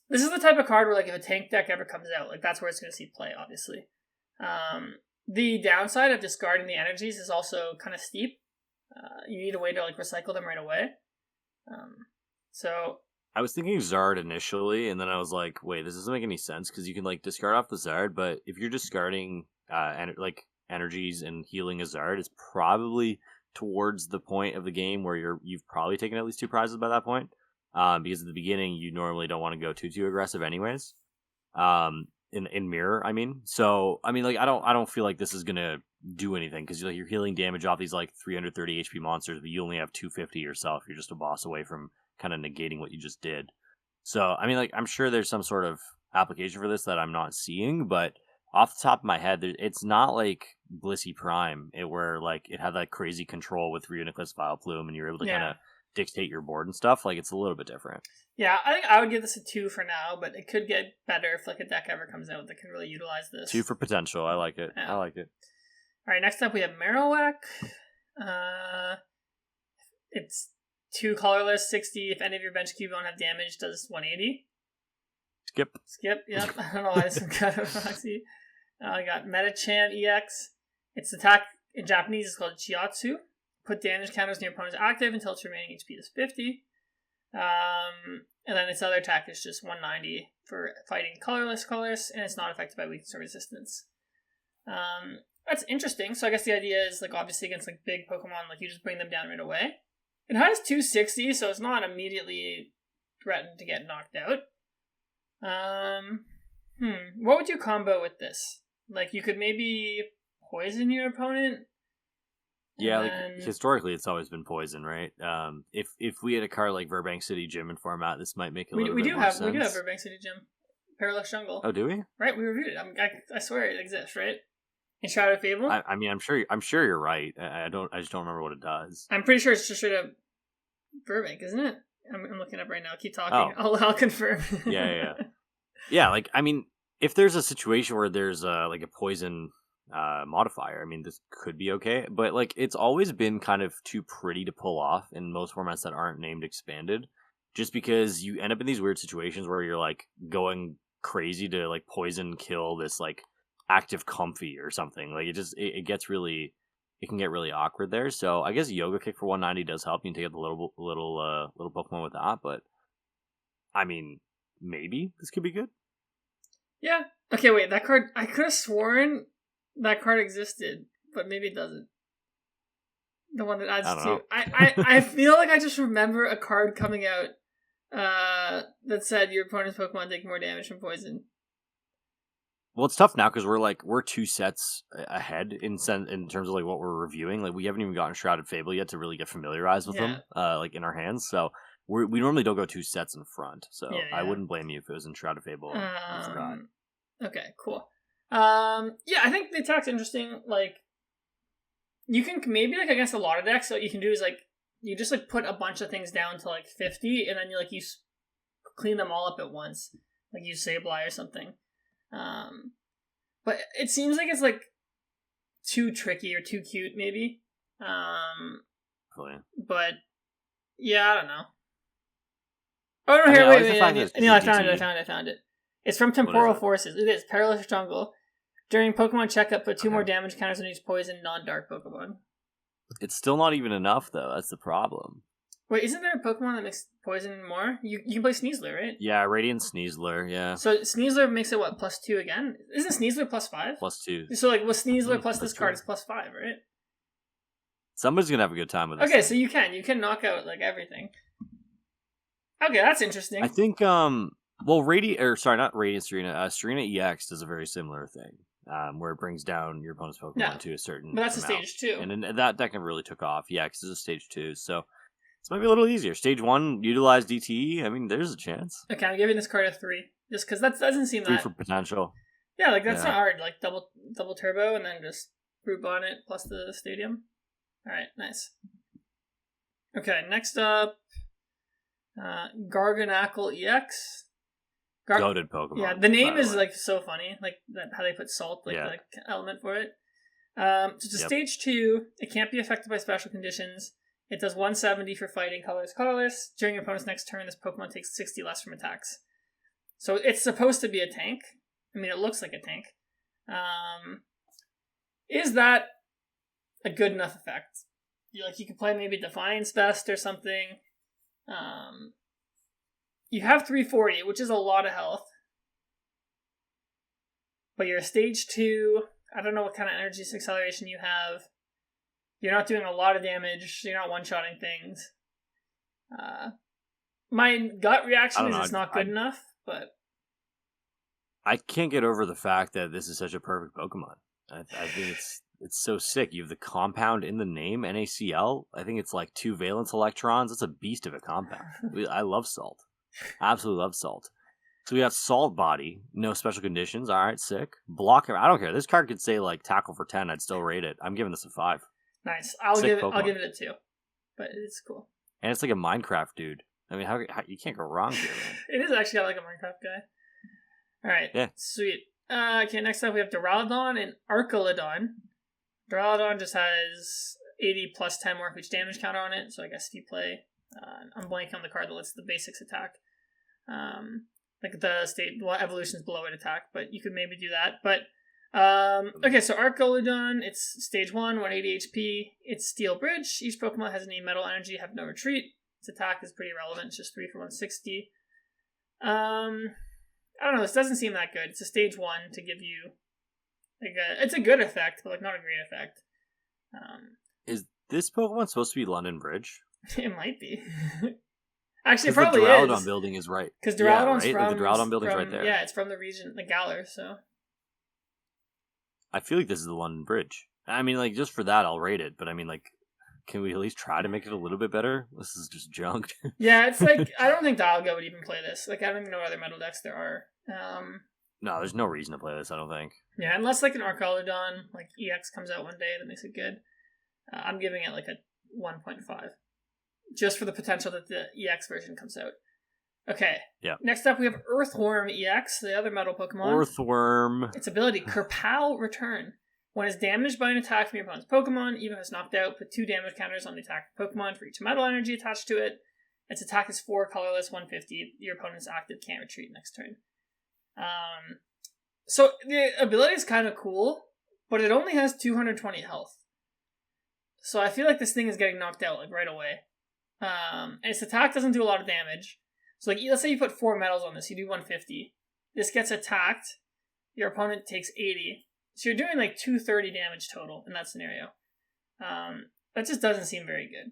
This is the type of card where, like, if a tank deck ever comes out, like, that's where it's going to see play, obviously. The downside of discarding the energies is also kind of steep. You need a way to, like, recycle them right away. So I was thinking Zard initially, and then I was like, wait, this doesn't make any sense, because you can, like, discard off the Zard, but if you're discarding, energies and healing a Zard, it's probably towards the point of the game where you've probably taken at least 2 prizes by that point. Because at the beginning you normally don't want to go too aggressive anyways. In mirror, I mean. So I mean, like I don't feel like this is gonna do anything because you're healing damage off these like 330 HP monsters, but you only have 250 yourself. You're just a boss away from kind of negating what you just did. So I mean, like I'm sure there's some sort of application for this that I'm not seeing, but off the top of my head, it's not like Blissey Prime, where like it had that crazy control with Reuniclus Vileplume, and you're able to kind of dictate your board and stuff, like it's a little bit different. Yeah, I think I would give this a 2 for now, but it could get better if like a deck ever comes out that can really utilize this. 2 for potential. I like it. Yeah. I like it. All right, next up we have Marowak. It's 2 colorless, 60. If any of your bench cube don't have damage, does 180. Skip, yep. I don't know why this is kind of proxy. I got Medicham EX. Its attack in Japanese is called Chiatsu. Put damage counters on your opponent's active until its remaining HP is 50. And then its other attack is just 190 for fighting colorless, and it's not affected by weakness or resistance. That's interesting. So I guess the idea is, like, obviously against like big Pokemon, like you just bring them down right away. It has 260, so it's not immediately threatened to get knocked out. What would you combo with this? Like, you could maybe poison your opponent. Yeah, like historically, it's always been poison, right? If we had a card like Burbank City Gym in format, this might make a little bit more sense. We do have Burbank City Gym, Parallax Jungle. Oh, do we? Right, we reviewed it. I swear it exists, right? In Shadow Fable. I mean, I'm sure you're right. I just don't remember what it does. I'm pretty sure it's just straight up Burbank, isn't it? I'm looking up right now. Keep talking. Oh. I'll confirm. Yeah. Yeah, like, I mean, if there's a situation where there's like a poison modifier, I mean, this could be okay, but like it's always been kind of too pretty to pull off in most formats that aren't named expanded, just because you end up in these weird situations where you're like going crazy to like poison kill this like active comfy or something. Like it gets really, it can get really awkward there. So I guess Yoga Kick for 190 does help. You can take out the little Pokemon with that, but I mean, maybe this could be good. Yeah. Okay, wait, that card, I could have sworn that card existed, but maybe it doesn't. The one that adds to... I feel like I just remember a card coming out that said your opponent's Pokemon take more damage from poison. Well, it's tough now because we're 2 sets ahead in terms of like what we're reviewing. Like we haven't even gotten Shrouded Fable yet to really get familiarized with them, like in our hands. So we normally don't go 2 sets in front. So I wouldn't blame you if it was in Shrouded Fable. I forgot. Okay, cool. Yeah, I think the attack's interesting. Like, you can maybe like against a lot of decks, what you can do is like you just like put a bunch of things down to like 50, and then you clean them all up at once. Like use Sableye or something. But it seems like it's like too tricky or too cute, maybe. But yeah, I don't know. Oh no! Here, wait! I found it. It's from Temporal Forces. It is Perilous Jungle. During Pokemon Checkup, put 2 more damage counters on each poison non-dark Pokemon. It's still not even enough, though. That's the problem. Wait, isn't there a Pokemon that makes poison more? You can play Sneasler, right? Yeah, Radiant Sneasler, yeah. So Sneasler makes it, what, +2 again? Isn't Sneasler +5? +2. So, like, with Sneasler plus this card, it's +5, right? Somebody's gonna have a good time with this. Okay, so you can knock out, like, everything. Okay, that's interesting. I think, well, not Radiant Serena. Serena EX does a very similar thing, where it brings down your opponent's Pokemon to a certain but that's amount. A stage 2. And that deck never really took off. Yeah, because it's a stage 2, so this might be a little easier. Stage 1, utilize DTE. I mean, there's a chance. Okay, I'm giving this card a 3. Just because that doesn't seem 3 for potential. Yeah, like, that's not hard. Like, double turbo, and then just Brute Bonnet plus the Stadium. Alright, nice. Okay, next up, Garganacl EX. Goated Pokemon. Yeah, the name is like so funny, like that how they put salt, like the element for it. So it's a stage 2. It can't be affected by special conditions. It does 170 for fighting colorless. During your opponent's next turn, this Pokemon takes 60 less from attacks. So it's supposed to be a tank. I mean, it looks like a tank. Is that a good enough effect? You could play maybe Defiance Vest or something. You have 340, which is a lot of health. But you're a stage 2. I don't know what kind of energy acceleration you have. You're not doing a lot of damage. So you're not one-shotting things. My gut reaction is it's not good enough, but... I can't get over the fact that this is such a perfect Pokemon. I think it's so sick. You have the compound in the name, NaCl. I think it's like 2 valence electrons. It's a beast of a compound. I love Salt. Absolutely love Salt. So we have Salt Body, no special conditions. All right, sick. Block. I don't care. This card could say like Tackle for 10. I'd still rate it. I'm giving this a 5. Nice. I'll give it a 2. But it's cool. And it's like a Minecraft dude. I mean, how you can't go wrong here, man. It is actually like a Minecraft guy. All right. Yeah. Sweet. Okay, next up we have Duraludon and Archaludon. Duraludon just has 80 plus 10 more of each damage counter on it, so I guess if you play... I'm blanking on the card that lets the basics attack. Like the evolution's below it attack, but you could maybe do that. But, okay, so Archaludon, it's stage 1, 180 HP. It's Steel Bridge. Each Pokemon has any metal energy, have no retreat. Its attack is pretty relevant. It's just 3 for 160. I don't know, this doesn't seem that good. It's a stage 1 to give you it's a good effect, but like not a great effect. Is this Pokemon supposed to be London Bridge? It might be. Actually, it probably the Duraludon is. building is right. Because Duraludon's right? from the Duraludon building's right there. Yeah, it's from the region, the Galar. So I feel like this is the London Bridge. I mean, like just for that, I'll rate it. But I mean, like, can we at least try to make it a little bit better? This is just junk. Yeah, it's like I don't think Dialga would even play this. Like I don't even know what other metal decks there are. No, there's no reason to play this, I don't think. Yeah, unless like an Archaludon, like EX comes out one day that makes it good. I'm giving it like a 1.5. Just for the potential that the EX version comes out. Okay. Yeah. Next up we have Earthworm EX, the other metal Pokemon. Earthworm. Its ability, Kerpow Return. When it's damaged by an attack from your opponent's Pokemon, even if it's knocked out, put 2 damage counters on the attack Pokemon for each metal energy attached to it. Its attack is 4, colorless, 150. Your opponent's active can't retreat next turn. So the ability is kind of cool, but it only has 220 health. So I feel like this thing is getting knocked out like right away. And its attack doesn't do a lot of damage. So like let's say you put 4 metals on this, you do 150. This gets attacked, your opponent takes 80. So you're doing like 230 damage total in that scenario. That just doesn't seem very good.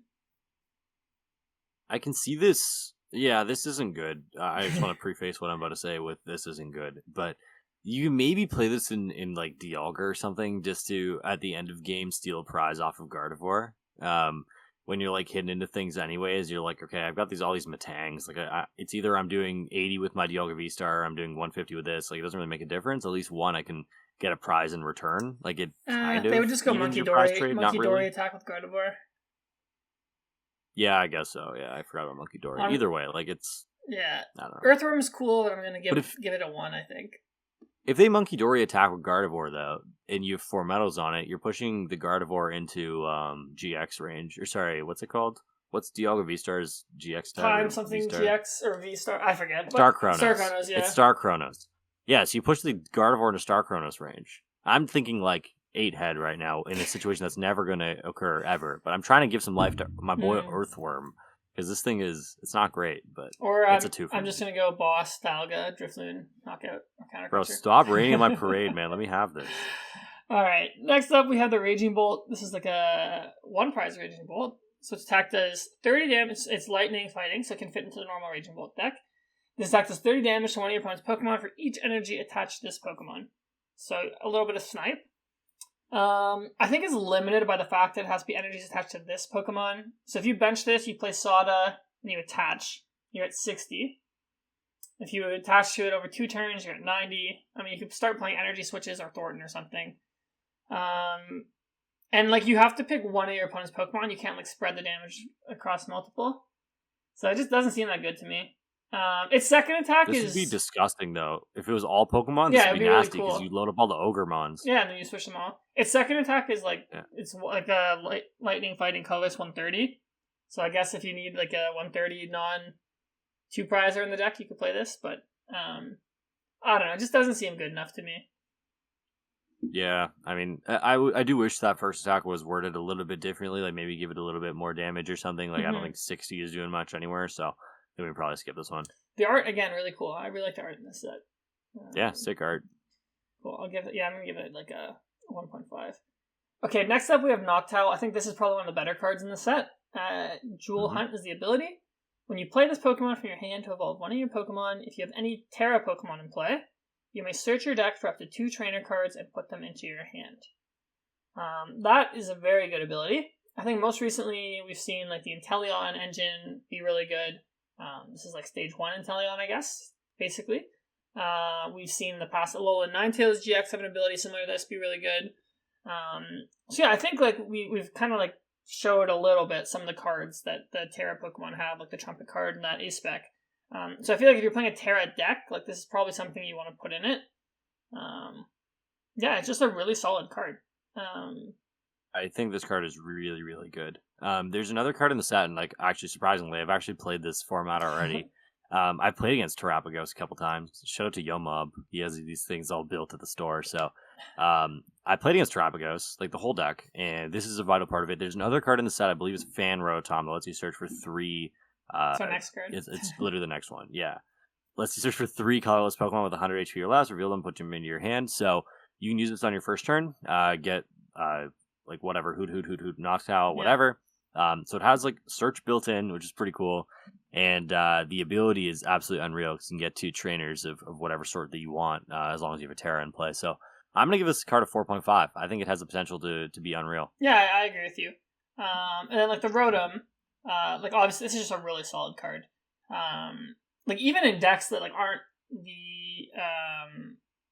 I can see this. Yeah, this isn't good. I just want to preface what I'm about to say with this isn't good. But you maybe play this in like Dialga or something just to, at the end of game, steal a prize off of Gardevoir. When you're like hidden into things anyways, you're like, okay, I've got all these Matangs. Like it's either I'm doing 80 with my Dialga V-Star or I'm doing 150 with this. Like it doesn't really make a difference. At least one I can get a prize in return. Like it kind of. They would just go Monkey Dory attack with Gardevoir. Yeah, I guess so. Yeah, I forgot about Monkey Dory. Either way, like it's... Yeah. I don't know. Earthworm is cool, but I'm going to give it a 1, I think. If they Monkey Dory attack with Gardevoir, though, and you have 4 metals on it, you're pushing the Gardevoir into GX range. Or sorry, what's it called? What's Dialga V-Star's GX type? Time something V-Star? GX or V-Star? I forget. Star Chronos. Star Chronos, yeah. It's Star Chronos. Yeah, so you push the Gardevoir into Star Chronos range. I'm thinking like 8 head right now in a situation that's never going to occur ever. But I'm trying to give some life to my boy Earthworm. Because this thing it's not great, but it's a 2 for I'm me. just going to go Boss, Dialga, Drifloon, Knockout, or Counter. Bro, stop raining on my parade, man. Let me have this. Alright, next up we have the Raging Bolt. This is like a 1 prize Raging Bolt. So its attack does 30 damage. It's lightning fighting, so it can fit into the normal Raging Bolt deck. This attack does 30 damage to one of your opponent's Pokemon for each energy attached to this Pokemon. So a little bit of snipe. I think it's limited by the fact that it has to be energies attached to this Pokemon. So if you bench this, you play Sada, and you attach, you're at 60. If you attach to it over 2 turns, you're at 90. I mean, you could start playing energy switches or Thornton or something. And like you have to pick one of your opponent's Pokemon. You can't like spread the damage across multiple. So it just doesn't seem that good to me. Its second attack this would be disgusting though. If it was all Pokemon, this would be nasty because you'd load up all the Ogremons. Yeah, and then you switch them all. Its second attack is like it's like a lightning fighting colorless 130. So I guess if you need like a 130 non 2 prizer in the deck, you could play this. But I don't know. It just doesn't seem good enough to me. Yeah, I mean, I do wish that first attack was worded a little bit differently. Like maybe give it a little bit more damage or something. Like I don't think 60 is doing much anywhere. So. We would probably skip this one. The art, again, really cool. I really like the art in this set. Yeah, sick art. Cool. I'm going to give it like a 1.5. Okay, next up we have Noctowl. I think this is probably one of the better cards in the set. Jewel Hunt is the ability. When you play this Pokemon from your hand to evolve one of your Pokemon, if you have any Terra Pokemon in play, you may search your deck for up to 2 trainer cards and put them into your hand. That is a very good ability. I think most recently we've seen like the Inteleon engine be really good. This is like stage 1 Inteleon, I guess, basically. We've seen the past Alola Ninetales GX have an ability similar to this be really good. So yeah, I think like we've kind of like showed a little bit some of the cards that the Terra Pokemon have, like the Trumpet card and that A-Spec. So I feel like if you're playing a Terra deck, like this is probably something you want to put in it. Yeah, it's just a really solid card. I think this card is really, really good. There's another card in the set, and like actually surprisingly, I've actually played this format already. I've played against Terapagos a couple times. Shout out to Yomob. He has these things all built at the store. So I played against Terapagos, like the whole deck, and this is a vital part of it. There's another card in the set, I believe it's Fan Rotom, that lets you search for 3. So next card. It's literally the next one, yeah. Lets you search for 3 colorless Pokemon with 100 HP or less, reveal them, put them into your hand. So you can use this on your first turn, get like whatever, Hoot, Noctowl, whatever. So it has like search built in, which is pretty cool. And the ability is absolutely unreal because you can get 2 trainers of whatever sort that you want, as long as you have a Terra in play. So I'm going to give this card a 4.5. I think it has the potential to be unreal. Yeah, I agree with you. And then like the Rotom, like obviously this is just a really solid card. Like even in decks that like aren't the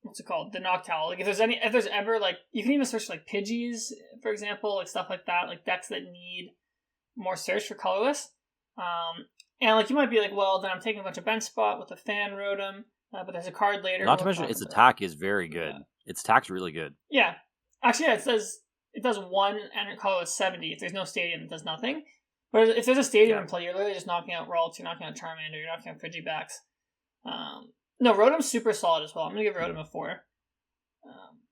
what's it called, the Noctowl, like if there's ever like, you can even search like Pidgeys, for example, like stuff like that, like decks that need more search for colorless. And like you might be like, well, then I'm taking a bunch of bench spot with a Fan Rotom, but there's a card later. Not to mention its attack is very good. Yeah. Its attack's really good. Yeah, actually, yeah, it does 1 and colorless 70. If there's no stadium, it does nothing. But if there's a stadium in play, you're literally just knocking out Ralts, you're knocking out Charmander, you're knocking out Frigibacks. No, Rotom's super solid as well. I'm gonna give Rotom a 4.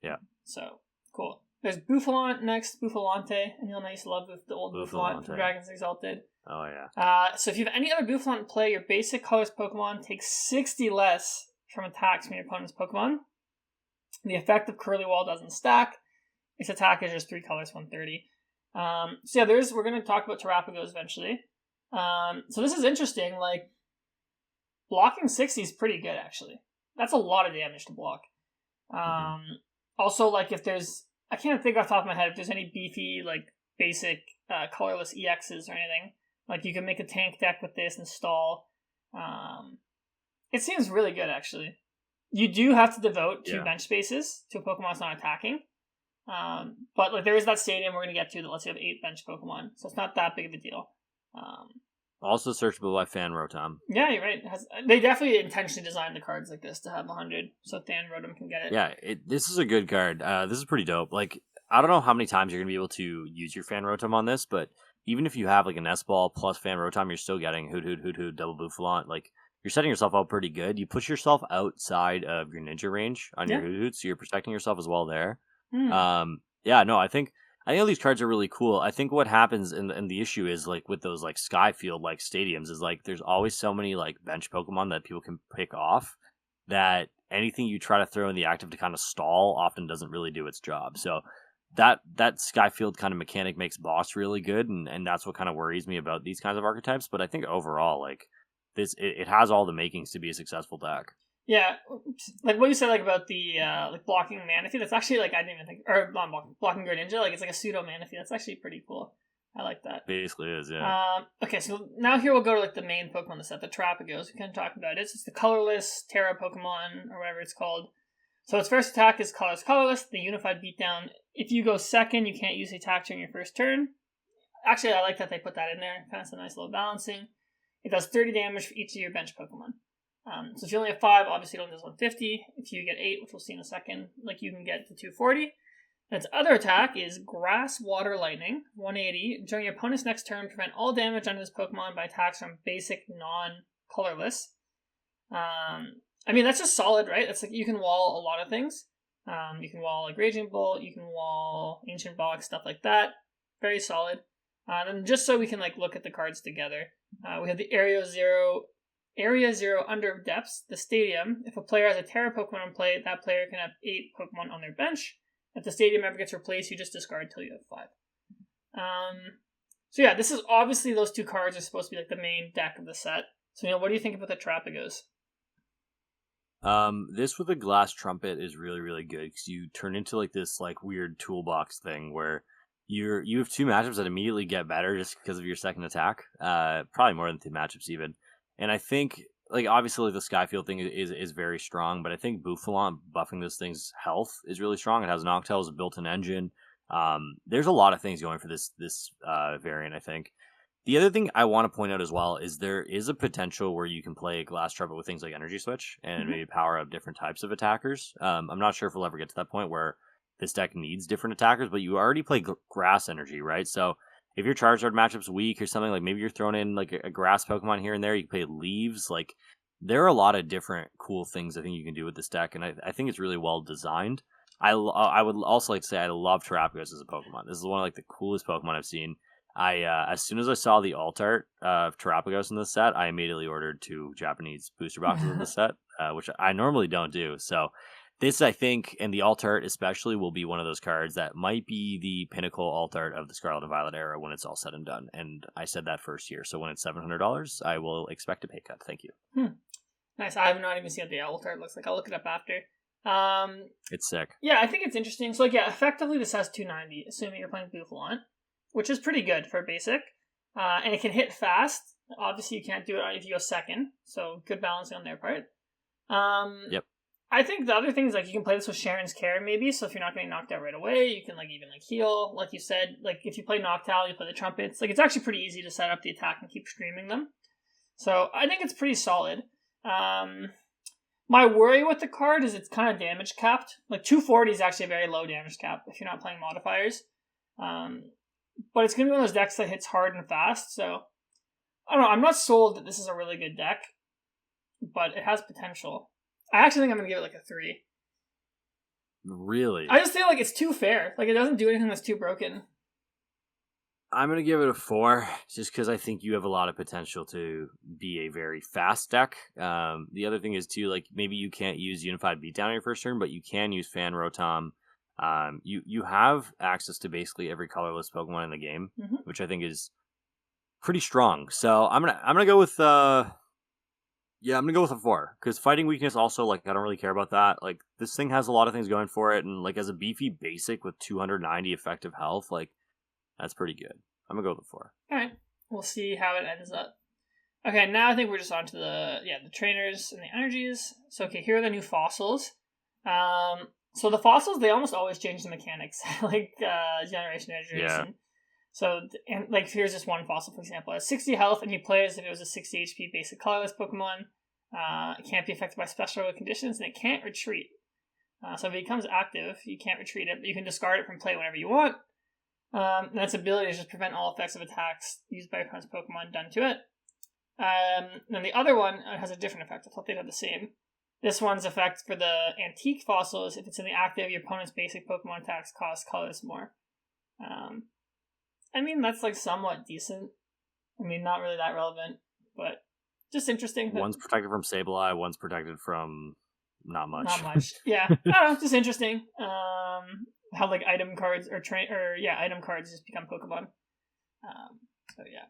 Yeah. So cool. There's Bouffalant next, Bouffalante, and you'll know I used to love the old Bouffalant from Dragons Exalted. Oh yeah. So if you have any other Bouffalant in play, your basic colorless Pokemon takes 60 less from attacks from your opponent's Pokemon. The effect of Curly Wall doesn't stack. Its attack is just 3 colors, 130. So yeah, we're going to talk about Terapagos eventually. So this is interesting. Like, blocking 60 is pretty good, actually. That's a lot of damage to block. Also, like, if there's, I can't think off the top of my head if there's any beefy, like, basic colorless EXs or anything. Like, you can make a tank deck with this and stall. It seems really good, actually. You do have to devote 2 bench spaces to a Pokemon that's not attacking. But like there is that stadium we're going to get to that lets you have 8 bench Pokemon. So it's not that big of a deal. Also searchable by Fan Rotom. Yeah, you're right. They definitely intentionally designed the cards like this to have 100 so Fan Rotom can get it. Yeah, this is a good card. This is pretty dope. Like, I don't know how many times you're going to be able to use your Fan Rotom on this, but even if you have like an S-Ball plus Fan Rotom, you're still getting Hoot, double Bouffalant. Like, you're setting yourself up pretty good. You push yourself outside of your ninja range on your Hoot, so you're protecting yourself as well there. Yeah, no, I think all these cards are really cool. I think what happens and the issue is like with those like Skyfield like stadiums is like there's always so many like bench Pokemon that people can pick off that anything you try to throw in the active to kind of stall often doesn't really do its job. So that Skyfield kind of mechanic makes boss really good, and that's what kind of worries me about these kinds of archetypes. But I think overall, like it has all the makings to be a successful deck. Yeah, like what you said, like about the like blocking Manaphy. That's actually like I didn't even think, or not blocking Greninja. Like it's like a pseudo Manaphy. That's actually pretty cool. I like that. Basically, is yeah. Okay, so now here we'll go to like the main Pokemon in the set, the Terapagos. We can talk about it. It's the colorless Terra Pokemon or whatever it's called. So its first attack is colorless. The Unified Beatdown. If you go second, you can't use the attack during your first turn. Actually, I like that they put that in there. Kind of some nice little balancing. It does 30 damage for each of your bench Pokemon. So if you only have 5, obviously it only does 150. If you get 8, which we'll see in a second, like you can get to 240. And its other attack is Grass, Water, Lightning, 180. During your opponent's next turn, prevent all damage on this Pokemon by attacks from basic non-colorless. I mean, that's just solid, right? That's like you can wall a lot of things. You can wall like Raging Bolt, you can wall Ancient Box, stuff like that. Very solid. And just so we can like look at the cards together, we have the Area Zero Under Depths, the Stadium. If a player has a Terra Pokemon in play, that player can have 8 Pokemon on their bench. If the Stadium ever gets replaced, you just discard till you have 5. So yeah, this is obviously those 2 cards are supposed to be like the main deck of the set. So what do you think about the Terapagos? This with a Glass Trumpet is really, really good because you turn into like this like weird toolbox thing where you have 2 matchups that immediately get better just because of your second attack. Probably more than 2 matchups even. And I think, like, obviously the Skyfield thing is very strong, but I think Bouffalant buffing this thing's health is really strong. It has Noctowl as a built-in engine. There's a lot of things going for this variant, I think. The other thing I want to point out as well is there is a potential where you can play Glass Trumpet with things like Energy Switch and maybe power up different types of attackers. I'm not sure if we'll ever get to that point where this deck needs different attackers, but you already play Grass Energy, right? So if your Charizard matchup's weak or something, like maybe you're throwing in like a Grass Pokemon here and there, you can play Leaves. Like there are a lot of different cool things I think you can do with this deck, and I think it's really well designed. I would also like to say I love Terapagos as a Pokemon. This is one of like the coolest Pokemon I've seen. As soon as I saw the alt art of Terapagos in this set, I immediately ordered 2 Japanese booster boxes of the set, which I normally don't do. So this, I think, and the alt art especially, will be one of those cards that might be the pinnacle alt art of the Scarlet and Violet era when it's all said and done. And I said that first year, so when it's $700, I will expect a pay cut. Thank you. Nice. I have not even seen what the alt art looks like. I'll look it up after. It's sick. Yeah, I think it's interesting. So, like, yeah, effectively this has 290, assuming you're playing Buffalon, which is pretty good for basic. And it can hit fast. Obviously, you can't do it if you go second, so good balancing on their part. Yep. I think the other thing is, like, you can play this with Ciaran's Care, maybe, so if you're not getting knocked out right away, you can, like, even, like, heal. Like you said, like, if you play Noctowl, you play the Trumpets. Like, it's actually pretty easy to set up the attack and keep streaming them. So, I think it's pretty solid. My worry with the card is it's kind of damage capped. Like, 240 is actually a very low damage cap if you're not playing modifiers. But it's going to be one of those decks that hits hard and fast, so I don't know. I'm not sold that this is a really good deck, but it has potential. I actually think I'm going to give it like a 3. Really? I just feel like it's too fair. Like, it doesn't do anything that's too broken. I'm going to give it a 4, just because I think you have a lot of potential to be a very fast deck. The other thing is, too, like, maybe you can't use Unified Beatdown on your first turn, but you can use Fan Rotom. You have access to basically every colorless Pokemon in the game, which I think is pretty strong. So I'm gonna go with I'm gonna go with a 4, because fighting weakness also, like, I don't really care about that. Like, this thing has a lot of things going for it, and like as a beefy basic with 290 effective health, like, that's pretty good. I'm gonna go with a 4. All right, we'll see how it ends up. Okay, now I think we're just on to the trainers and the energies. So okay, here are the new fossils. So the fossils, they almost always change the mechanics, like generation to generation. Yeah. So, and like, here's this one fossil, for example. It has 60 health, and you play as if it was a 60 HP basic colorless Pokemon. It can't be affected by special conditions, and it can't retreat. So if it becomes active, you can't retreat it, but you can discard it from play whenever you want. And its ability is just prevent all effects of attacks used by your opponent's Pokemon done to it. Then the other one has a different effect. I thought they'd have the same. This one's effect for the antique fossils: if it's in the active, your opponent's basic Pokemon attacks cost colors more. I mean, that's like somewhat decent. I mean, not really that relevant, but just interesting. One's protected from Sableye, one's protected from not much. Not much. Yeah, I don't know, just interesting. How like item cards item cards just become Pokemon. So yeah,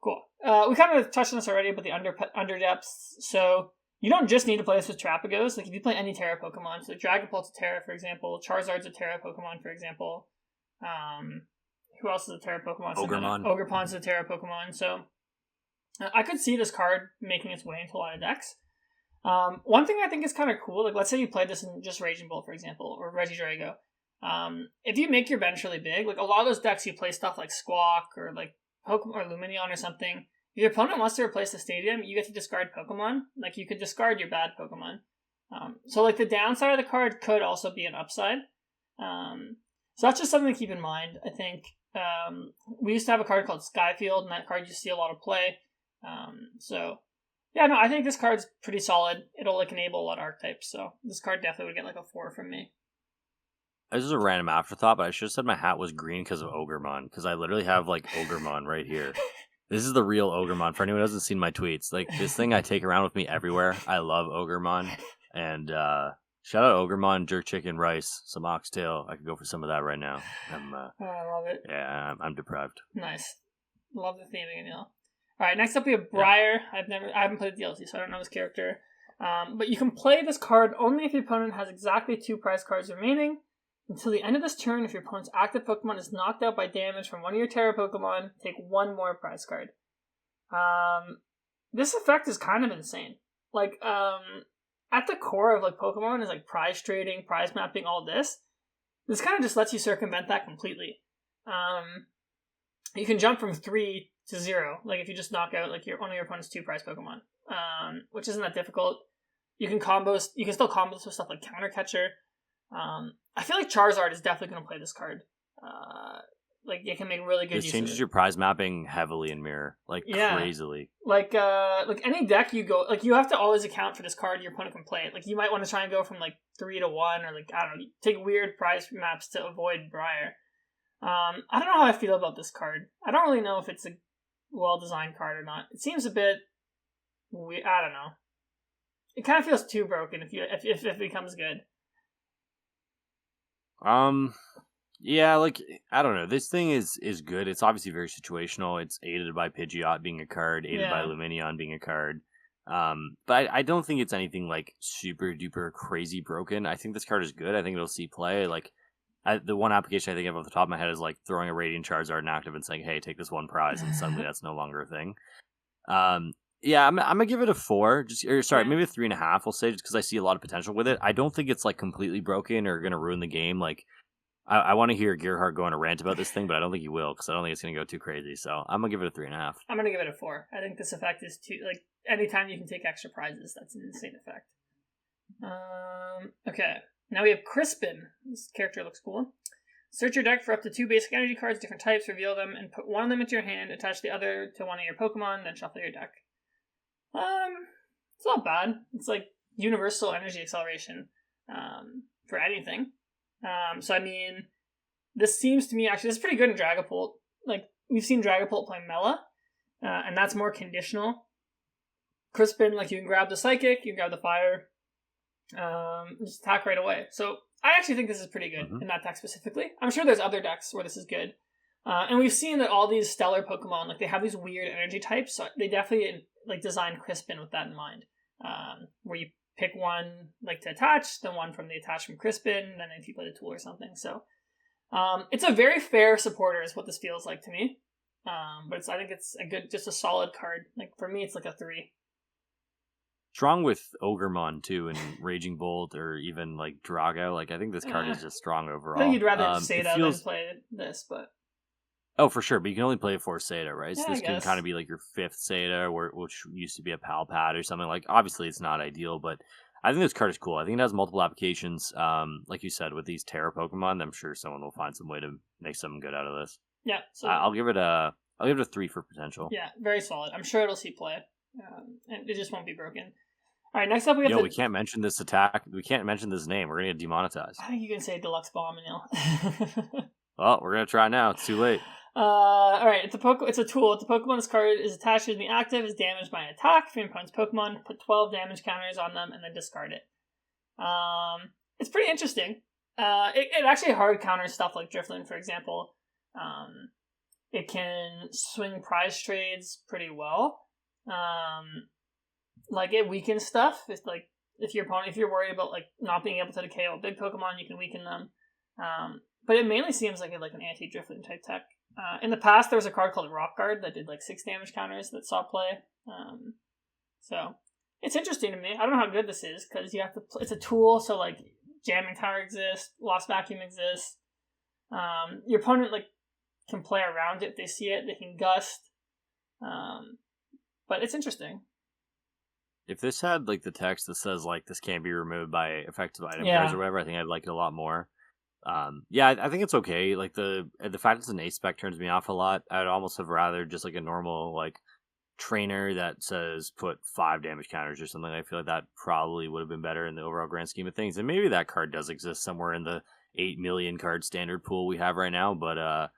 cool. We kind of touched on this already, but the under depths. So you don't just need to play this with Terapagos. Like, if you play any Terra Pokemon, so Dragapult's a Terra, for example. Charizard's a Terra Pokemon, for example. Who else is a Terra Pokemon? Ogremon. Ogerpon's a Terra Pokemon. So I could see this card making its way into a lot of decks. One thing I think is kind of cool, like, let's say you played this in just Raging Bull, for example, or Regidrago. If you make your bench really big, like a lot of those decks, you play stuff like Squawk or like Pokemon or Lumineon or something. If your opponent wants to replace the stadium, you get to discard Pokemon. Like, you could discard your bad Pokemon. So like the downside of the card could also be an upside. So that's just something to keep in mind. I think we used to have a card called Skyfield, and that card used to see a lot of play. So yeah, no, I think this card's pretty solid. It'll like enable a lot of archetypes. So this card definitely would get like a 4 from me. This is a random afterthought, but I should have said my hat was green because of Ogremon, because I literally have like Ogremon right here. This is the real Ogremon. For anyone who hasn't seen my tweets, like, this thing I take around with me everywhere. I love Ogremon. And shout out Ogremon, Jerk Chicken, Rice, some Oxtail. I could go for some of that right now. I love it. Yeah, I'm deprived. Nice. Love the theming, Aneil. Alright, next up we have Briar. Yeah. I haven't played the DLC, so I don't know his character. But you can play this card only if your opponent has exactly 2 prize cards remaining. Until the end of this turn, if your opponent's active Pokemon is knocked out by damage from one of your Terra Pokemon, take 1 more prize card. This effect is kind of insane. Like, at the core of like Pokemon is like prize trading, prize mapping, all this. this kind of just lets you circumvent that completely. You can jump from 3 to 0, like if you just knock out like one of your opponent's 2 prize Pokemon, which isn't that difficult. You can still combo with stuff like Counter Catcher. I feel like Charizard is definitely going to play this card. Like you can make really good use of it. This changes your prize mapping heavily in Mirror, crazily. Like any deck you go, like you have to always account for this card your opponent can play it. Like you might want to try and go from like 3 to 1, or like I don't know, take weird prize maps to avoid Briar. I don't know how I feel about this card. I don't really know if it's a well-designed card or not. It seems a bit weird. I don't know. It kind of feels too broken if it becomes good. Yeah, like I don't know. This thing is good. It's obviously very situational. It's aided by Pidgeot being a card, aided by Lumineon being a card. But I don't think it's anything like super duper crazy broken. I think this card is good. I think it'll see play. Like the one application I think of off the top of my head is like throwing a Radiant Charizard inactive and saying, "Hey, take this 1 prize," and suddenly that's no longer a thing. Yeah, I'm gonna give it a 4. Maybe a 3.5. We'll say just because I see a lot of potential with it. I don't think it's like completely broken or gonna ruin the game. Like I want to hear Gerhardt go on a rant about this thing, but I don't think he will because I don't think it's gonna go too crazy. So I'm gonna give it a 3.5. I'm gonna give it a 4. I think this effect is too like anytime you can take extra prizes, that's an insane effect. Okay. Now we have Crispin. This character looks cool. Search your deck for up to 2 basic energy cards, different types, reveal them, and put one of them into your hand, attach the other to one of your Pokemon, then shuffle your deck. It's not bad. It's like universal energy acceleration for anything. So I mean, this seems to me actually, this is pretty good in Dragapult. Like, we've seen Dragapult play Mela, and that's more conditional. Crispin, like, you can grab the Psychic, you can grab the Fire, just attack right away. So I actually think this is pretty good in that deck specifically. I'm sure there's other decks where this is good. And we've seen that all these stellar Pokemon, like, they have these weird energy types, so they definitely, like, designed Crispin with that in mind. Where you pick one, like, to attach, then one from the attach from Crispin, and then if you play the tool or something. So, it's a very fair supporter is what this feels like to me. But I think it's just a solid card. Like, for me, it's like a 3. Strong with Ogremon, too, and Raging Bolt, or even, like, Drago. Like, I think this card is just strong overall. I think you'd rather say that than play this, but... Oh, for sure, but you can only play it for Seda, right? Yeah, so this can kind of be like your 5th Seda, which used to be a Pal Pad or something. Like, obviously, it's not ideal, but I think this card is cool. I think it has multiple applications. Like you said, with these Terra Pokemon, I'm sure someone will find some way to make something good out of this. Yeah, so I'll give it a 3 for potential. Yeah, very solid. I'm sure it'll see play, and it just won't be broken. All right, next up we have we can't mention this attack. We can't mention this name. We're gonna get demonetized. I think you can say Deluxe Bomb, Aneil. Well, we're gonna try now. It's too late. All right, it's a tool. If the Pokemon's card is attached to the active, is damaged by an attack from your opponent's Pokemon, put 12 damage counters on them, and then discard it. It's pretty interesting. It actually hard counters stuff like Drifblim, for example. It can swing prize trades pretty well. Like, it weakens stuff. It's like, if you're worried about like not being able to KO a big Pokemon, you can weaken them. But it mainly seems like an anti-Drifblim type tech. In the past, there was a card called Rock Guard that did like 6 damage counters that saw play. So it's interesting to me. I don't know how good this is because you have to. It's a tool, so like Jamming Tower exists, Lost Vacuum exists. Your opponent like can play around it if they see it. They can gust. But it's interesting. If this had like the text that says like this can't be removed by effective item cards or whatever, I think I'd like it a lot more. I think it's okay. Like the fact it's an ace spec turns me off a lot. I'd almost have rather just like a normal like trainer that says put 5 damage counters or something. I feel like that probably would have been better in the overall grand scheme of things. And maybe that card does exist somewhere in the 8 million card standard pool we have right now. But I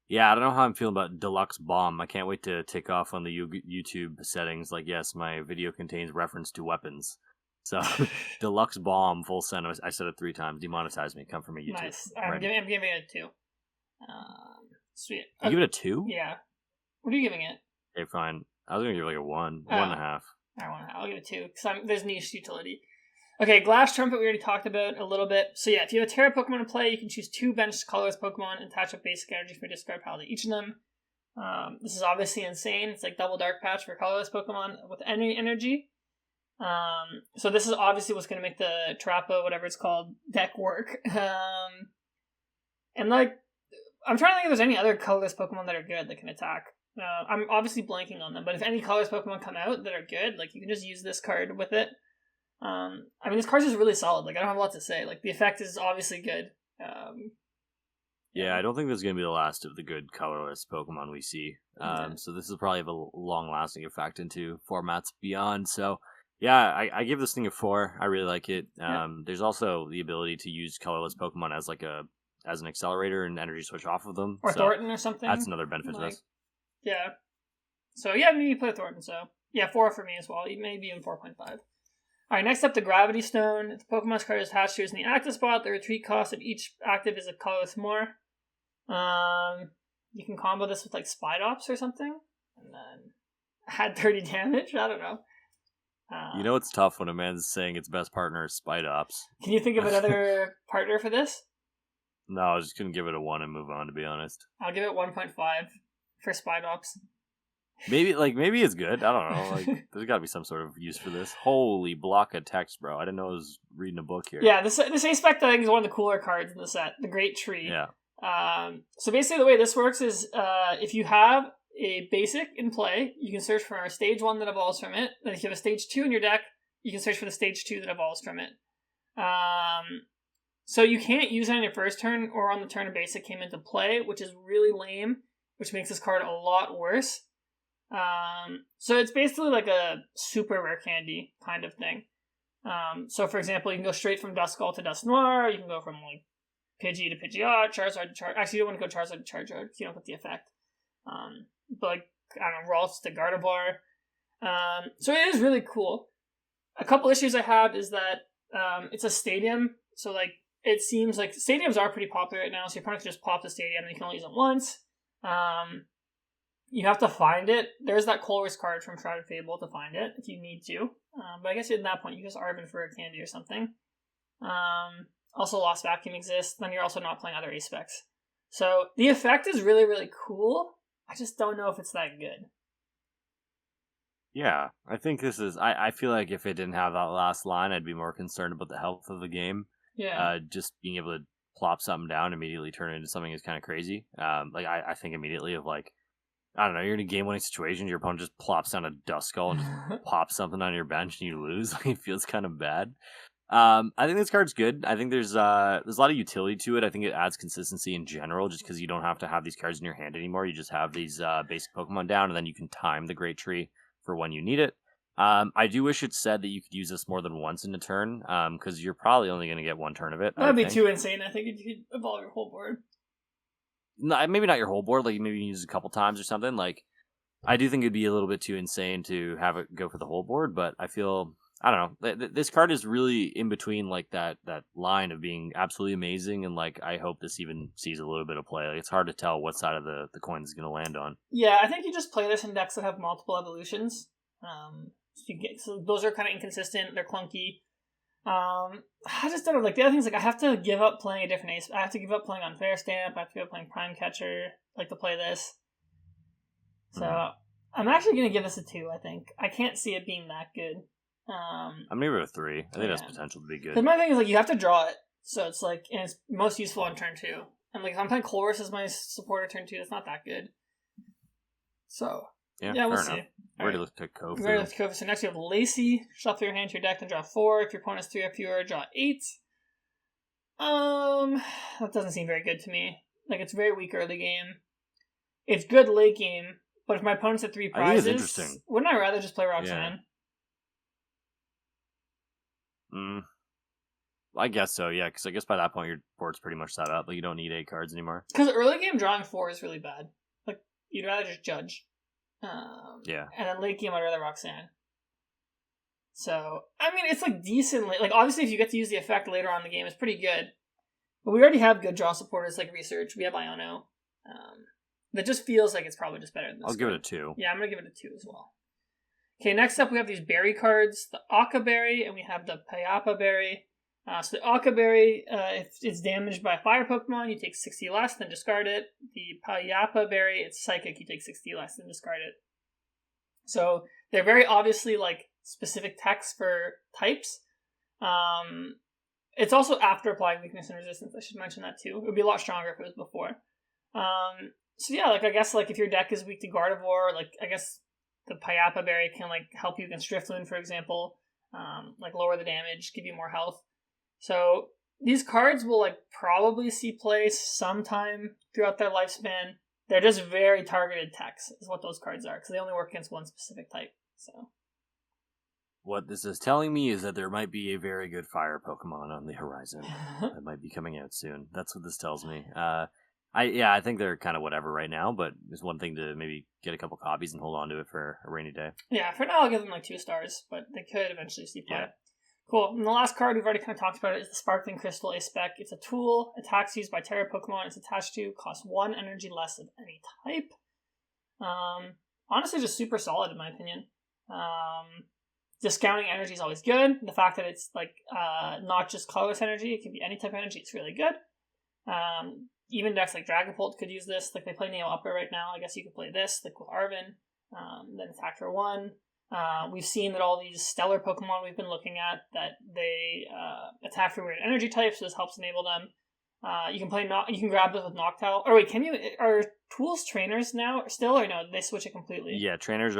don't know how I'm feeling about Deluxe Bomb. I can't wait to tick off on the YouTube settings. Like, yes, my video contains reference to weapons. So, Deluxe Bomb, full send. I said it 3 times. Demonetize me. Come from me, YouTube. Nice. I'm giving it a 2. Sweet. You give it a 2? Yeah. What are you giving it? Okay, fine. I was going to give it like a 1. 1.5. I'll give it 2, because there's niche utility. Okay, Glass Trumpet we already talked about a little bit. So yeah, if you have a Terra Pokemon to play, you can choose 2 bench colorless Pokemon and attach a basic energy from your discard pile to each of them. This is obviously insane. It's like double Dark Patch for colorless Pokemon with any energy. So this is obviously what's going to make the Terapagos, whatever it's called, deck work. And like, I'm trying to think if there's any other colorless Pokemon that are good that can attack. I'm obviously blanking on them, but if any colorless Pokemon come out that are good, like you can just use this card with it. I mean, this card's just really solid. Like, I don't have a lot to say. Like, the effect is obviously good. Yeah, I don't think this is going to be the last of the good colorless Pokemon we see. So this will probably have a long-lasting effect into formats beyond. So, yeah, I give this thing a 4. I really like it. There's also the ability to use colorless Pokemon as like as an accelerator and energy switch off of them. Or Thornton or something. That's another benefit to this. Yeah. So, yeah, maybe you play Thornton. So, yeah, 4 for me as well. Maybe even 4.5. Alright, next up, the Gravity Stone. If the Pokemon's card is attached to in the active spot, the retreat cost of each active is a colorless more. You can combo this with like Spidops or something, and then add 30 damage. I don't know. You know it's tough when a man's saying its best partner is Spidops. Can you think of another partner for this? No, I was just gonna give it a 1 and move on, to be honest. I'll give it 1.5 for Spidops. Maybe it's good. I don't know. Like, there's got to be some sort of use for this. Holy block of text, bro! I didn't know I was reading a book here. Yeah, this Aspect, I think, is one of the cooler cards in the set. The Great Tree. Yeah. So basically, the way this works is, if you have a basic in play, you can search for a stage 1 that evolves from it. Then if you have a stage 2 in your deck, you can search for the stage 2 that evolves from it. So you can't use it on your first turn or on the turn a basic came into play, which is really lame, which makes this card a lot worse. So it's basically like a super rare candy kind of thing. So for example, you can go straight from Duskull to Dusknoir, you can go from like Pidgey to Pidgeot, Charizard to Charizard. Actually, you don't want to go Charizard to Charizard because you don't get the effect. But like, I don't know, Ralts to Gardevoir. So it is really cool. A couple issues I have is that it's a stadium, so like it seems like stadiums are pretty popular right now, so you probably just pop the stadium and you can only use it once. You have to find it. There's that Colress card from Shrouded Fable to find it if you need to. But I guess at that point you just Arvin for a candy or something. Also, Lost Vacuum exists. Then you're also not playing other Aspects. So the effect is really, really cool. I just don't know if it's that good. Yeah, I think this is... I feel like if it didn't have that last line, I'd be more concerned about the health of the game. Yeah. Just being able to plop something down, immediately turn it into something is kind of crazy. Like, I think immediately of like, I don't know, you're in a game-winning situation, your opponent just plops down a Duskull and just pops something on your bench and you lose. Like, it feels kind of bad. I think this card's good. I think there's a lot of utility to it. I think it adds consistency in general, just because you don't have to have these cards in your hand anymore. You just have these basic Pokemon down, and then you can time the Great Tree for when you need it. I do wish it said that you could use this more than once in a turn, because you're probably only going to get one turn of it. That'd be too insane. I think you could evolve your whole board. No, maybe not your whole board. Like, maybe you use it a couple times or something. Like, I do think it'd be a little bit too insane to have it go for the whole board, but I feel... I don't know. This card is really in between, like, that line of being absolutely amazing, and, like, I hope this even sees a little bit of play. Like, it's hard to tell what side of the coin is going to land on. Yeah, I think you just play this in decks that have multiple evolutions. So those are kind of inconsistent. They're clunky. I just don't know. Like, the other things, like, I have to give up playing a different ace. I have to give up playing Unfair Stamp. I have to give up playing Prime Catcher, like, to play this. So, I'm actually going to give this a 2, I think. I can't see it being that good. I'm gonna give it a 3. I think it has potential to be good. But my thing is, like, you have to draw it, so it's like, and it's most useful on turn 2. And like, if I'm playing Colress as my supporter turn 2, that's not that good. So yeah, we'll see. Ready to look at Kofu. Ready to look at Kofu. So next you have Lacey. Shuffle your hand to your deck and draw 4. If your opponent's 3 or fewer, draw 8. That doesn't seem very good to me. Like, it's very weak early game. It's good late game, but if my opponent's at 3 prizes, I think it's interesting. Wouldn't I rather just play Roxanne? I guess so, yeah, because I guess by that point your board's pretty much set up. Like, you don't need 8 cards anymore. Because early game drawing 4 is really bad. Like, you'd rather just judge. Yeah. And then late game, I'd rather Roxanne. So, I mean, it's like decently... Like, obviously, if you get to use the effect later on in the game, it's pretty good. But we already have good draw supporters like Research. We have Iono. That just feels like it's probably just better than this. I'll give it a 2. Yeah, I'm going to give it a 2 as well. Okay, next up we have these berry cards, the Aka Berry, and we have the Payapa Berry. So the Aka Berry, if it's damaged by a fire Pokemon, you take 60 less, then discard it. The Payapa Berry, it's psychic, you take 60 less, then discard it. So they're very obviously like specific text for types. It's also after applying weakness and resistance. I should mention that too. It would be a lot stronger if it was before. So yeah, like I guess like if your deck is weak to Gardevoir, like I guess the Payapa Berry can like help you against Drifloon, for example. Like lower the damage, give you more health. So these cards will like probably see play sometime throughout their lifespan. They're just very targeted techs, is what those cards are, because they only work against one specific type. So what this is telling me is that there might be a very good fire Pokemon on the horizon that might be coming out soon. That's what this tells me. I think they're kind of whatever right now, but it's one thing to maybe get a couple copies and hold on to it for a rainy day. Yeah, for now I'll give them like 2 stars, but they could eventually see play. Yeah. Cool. And the last card we've already kind of talked about it is the Sparkling Crystal A-Spec. It's a tool, attacks used by Terra Pokemon it's attached to, costs 1 energy less of any type. Honestly, just super solid in my opinion. Discounting energy is always good. The fact that it's like not just colorless energy, it can be any type of energy, it's really good. Even decks like Dragapult could use this. Like they play Neo Upper right now. I guess you could play this, like with Arven, then attack for 1. We've seen that all these stellar Pokemon we've been looking at, that they attack for weird energy types, so this helps enable them. You can play you can grab this with Noctowl. Or wait, are tools trainers now still, or no? Did they switch it completely? Yeah, trainers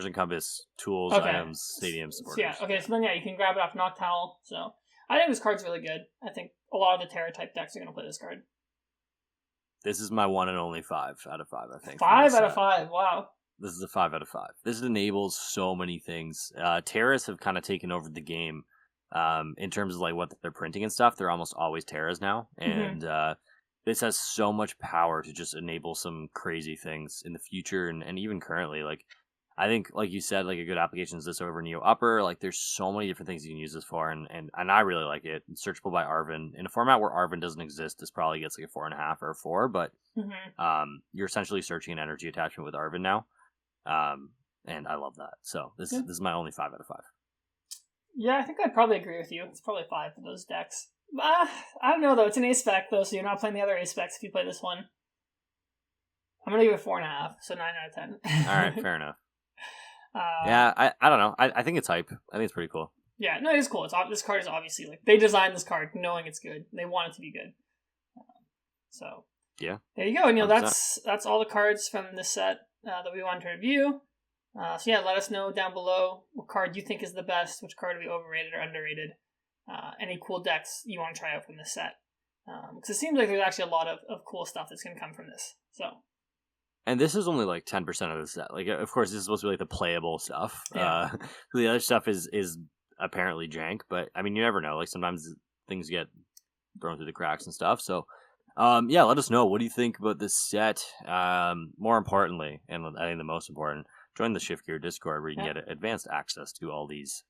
encompass tools, items, stadium supporters. So then you can grab it off Noctowl. So I think this card's really good. I think a lot of the Terra type decks are gonna play this card. This is my one and only 5 out of 5, I think. 5 out of 5, wow. This is a 5 out of 5. This enables so many things. Terras have kind of taken over the game in terms of like what they're printing and stuff. They're almost always Terras now. And this has so much power to just enable some crazy things in the future and even currently. Like, I think, like you said, like a good application is this over Neo Upper. Like, there's so many different things you can use this for, and I really like it. It's searchable by Arven. In a format where Arven doesn't exist, this probably gets like a 4.5 or a 4, but you're essentially searching an energy attachment with Arven now. And I love that. So this is my only 5 out of 5. Yeah, I think I'd probably agree with you. It's probably 5 for those decks. I don't know though. It's an A-Spec though, so you're not playing the other A-Specs if you play this one. I'm gonna give it 4.5, so 9 out of 10. All right, fair enough. Yeah, I don't know. I think it's hype. I think it's pretty cool. Yeah, no, it is cool. This card is obviously like they designed this card knowing it's good. They want it to be good. So yeah, there you go. And that's all the cards from this set that we wanted to review. So yeah, let us know down below what card you think is the best, which card are we overrated or underrated, any cool decks you want to try out from this set. Because it seems like there's actually a lot of cool stuff that's going to come from this. So. And this is only like 10% of the set. Like, of course, this is supposed to be like the playable stuff. Yeah. The other stuff is apparently jank, but I mean, you never know. Like sometimes things get thrown through the cracks and stuff. So, yeah, let us know. What do you think about this set? More importantly, and I think the most important, join the Shift Gear Discord where you can get advanced access to all these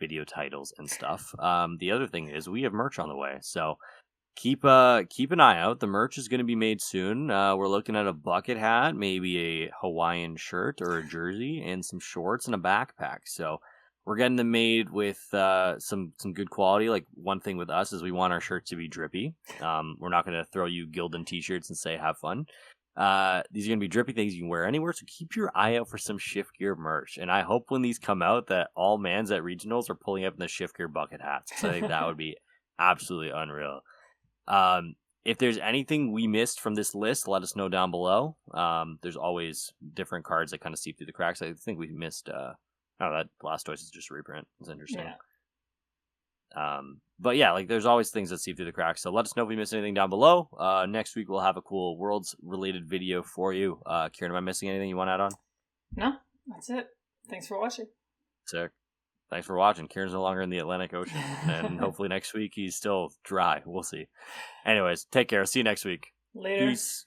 video titles and stuff. The other thing is we have merch on the way, so keep an eye out. The merch is going to be made soon. We're looking at a bucket hat, maybe a Hawaiian shirt or a jersey, and some shorts and a backpack. So we're getting them made with some good quality. Like, one thing with us is we want our shirts to be drippy. We're not going to throw you Gildan t-shirts and say have fun. These are going to be drippy things you can wear anywhere, so keep your eye out for some Shift Gear merch. And I hope when these come out that all mans at regionals are pulling up in the Shift Gear bucket hats. So I think that would be absolutely unreal. If there's anything we missed from this list, let us know down below. There's always different cards that kind of seep through the cracks. I think we missed, that Blastoise is just a reprint. It's interesting. Yeah. But yeah, like there's always things that seep through the cracks. So let us know if we missed anything down below. Next week we'll have a cool Worlds related video for you. Ciaran, am I missing anything you want to add on? No, that's it. Thanks for watching. Sick. Thanks for watching. Ciaran's no longer in the Atlantic Ocean. And hopefully next week he's still dry. We'll see. Anyways, take care. See you next week. Later. Peace.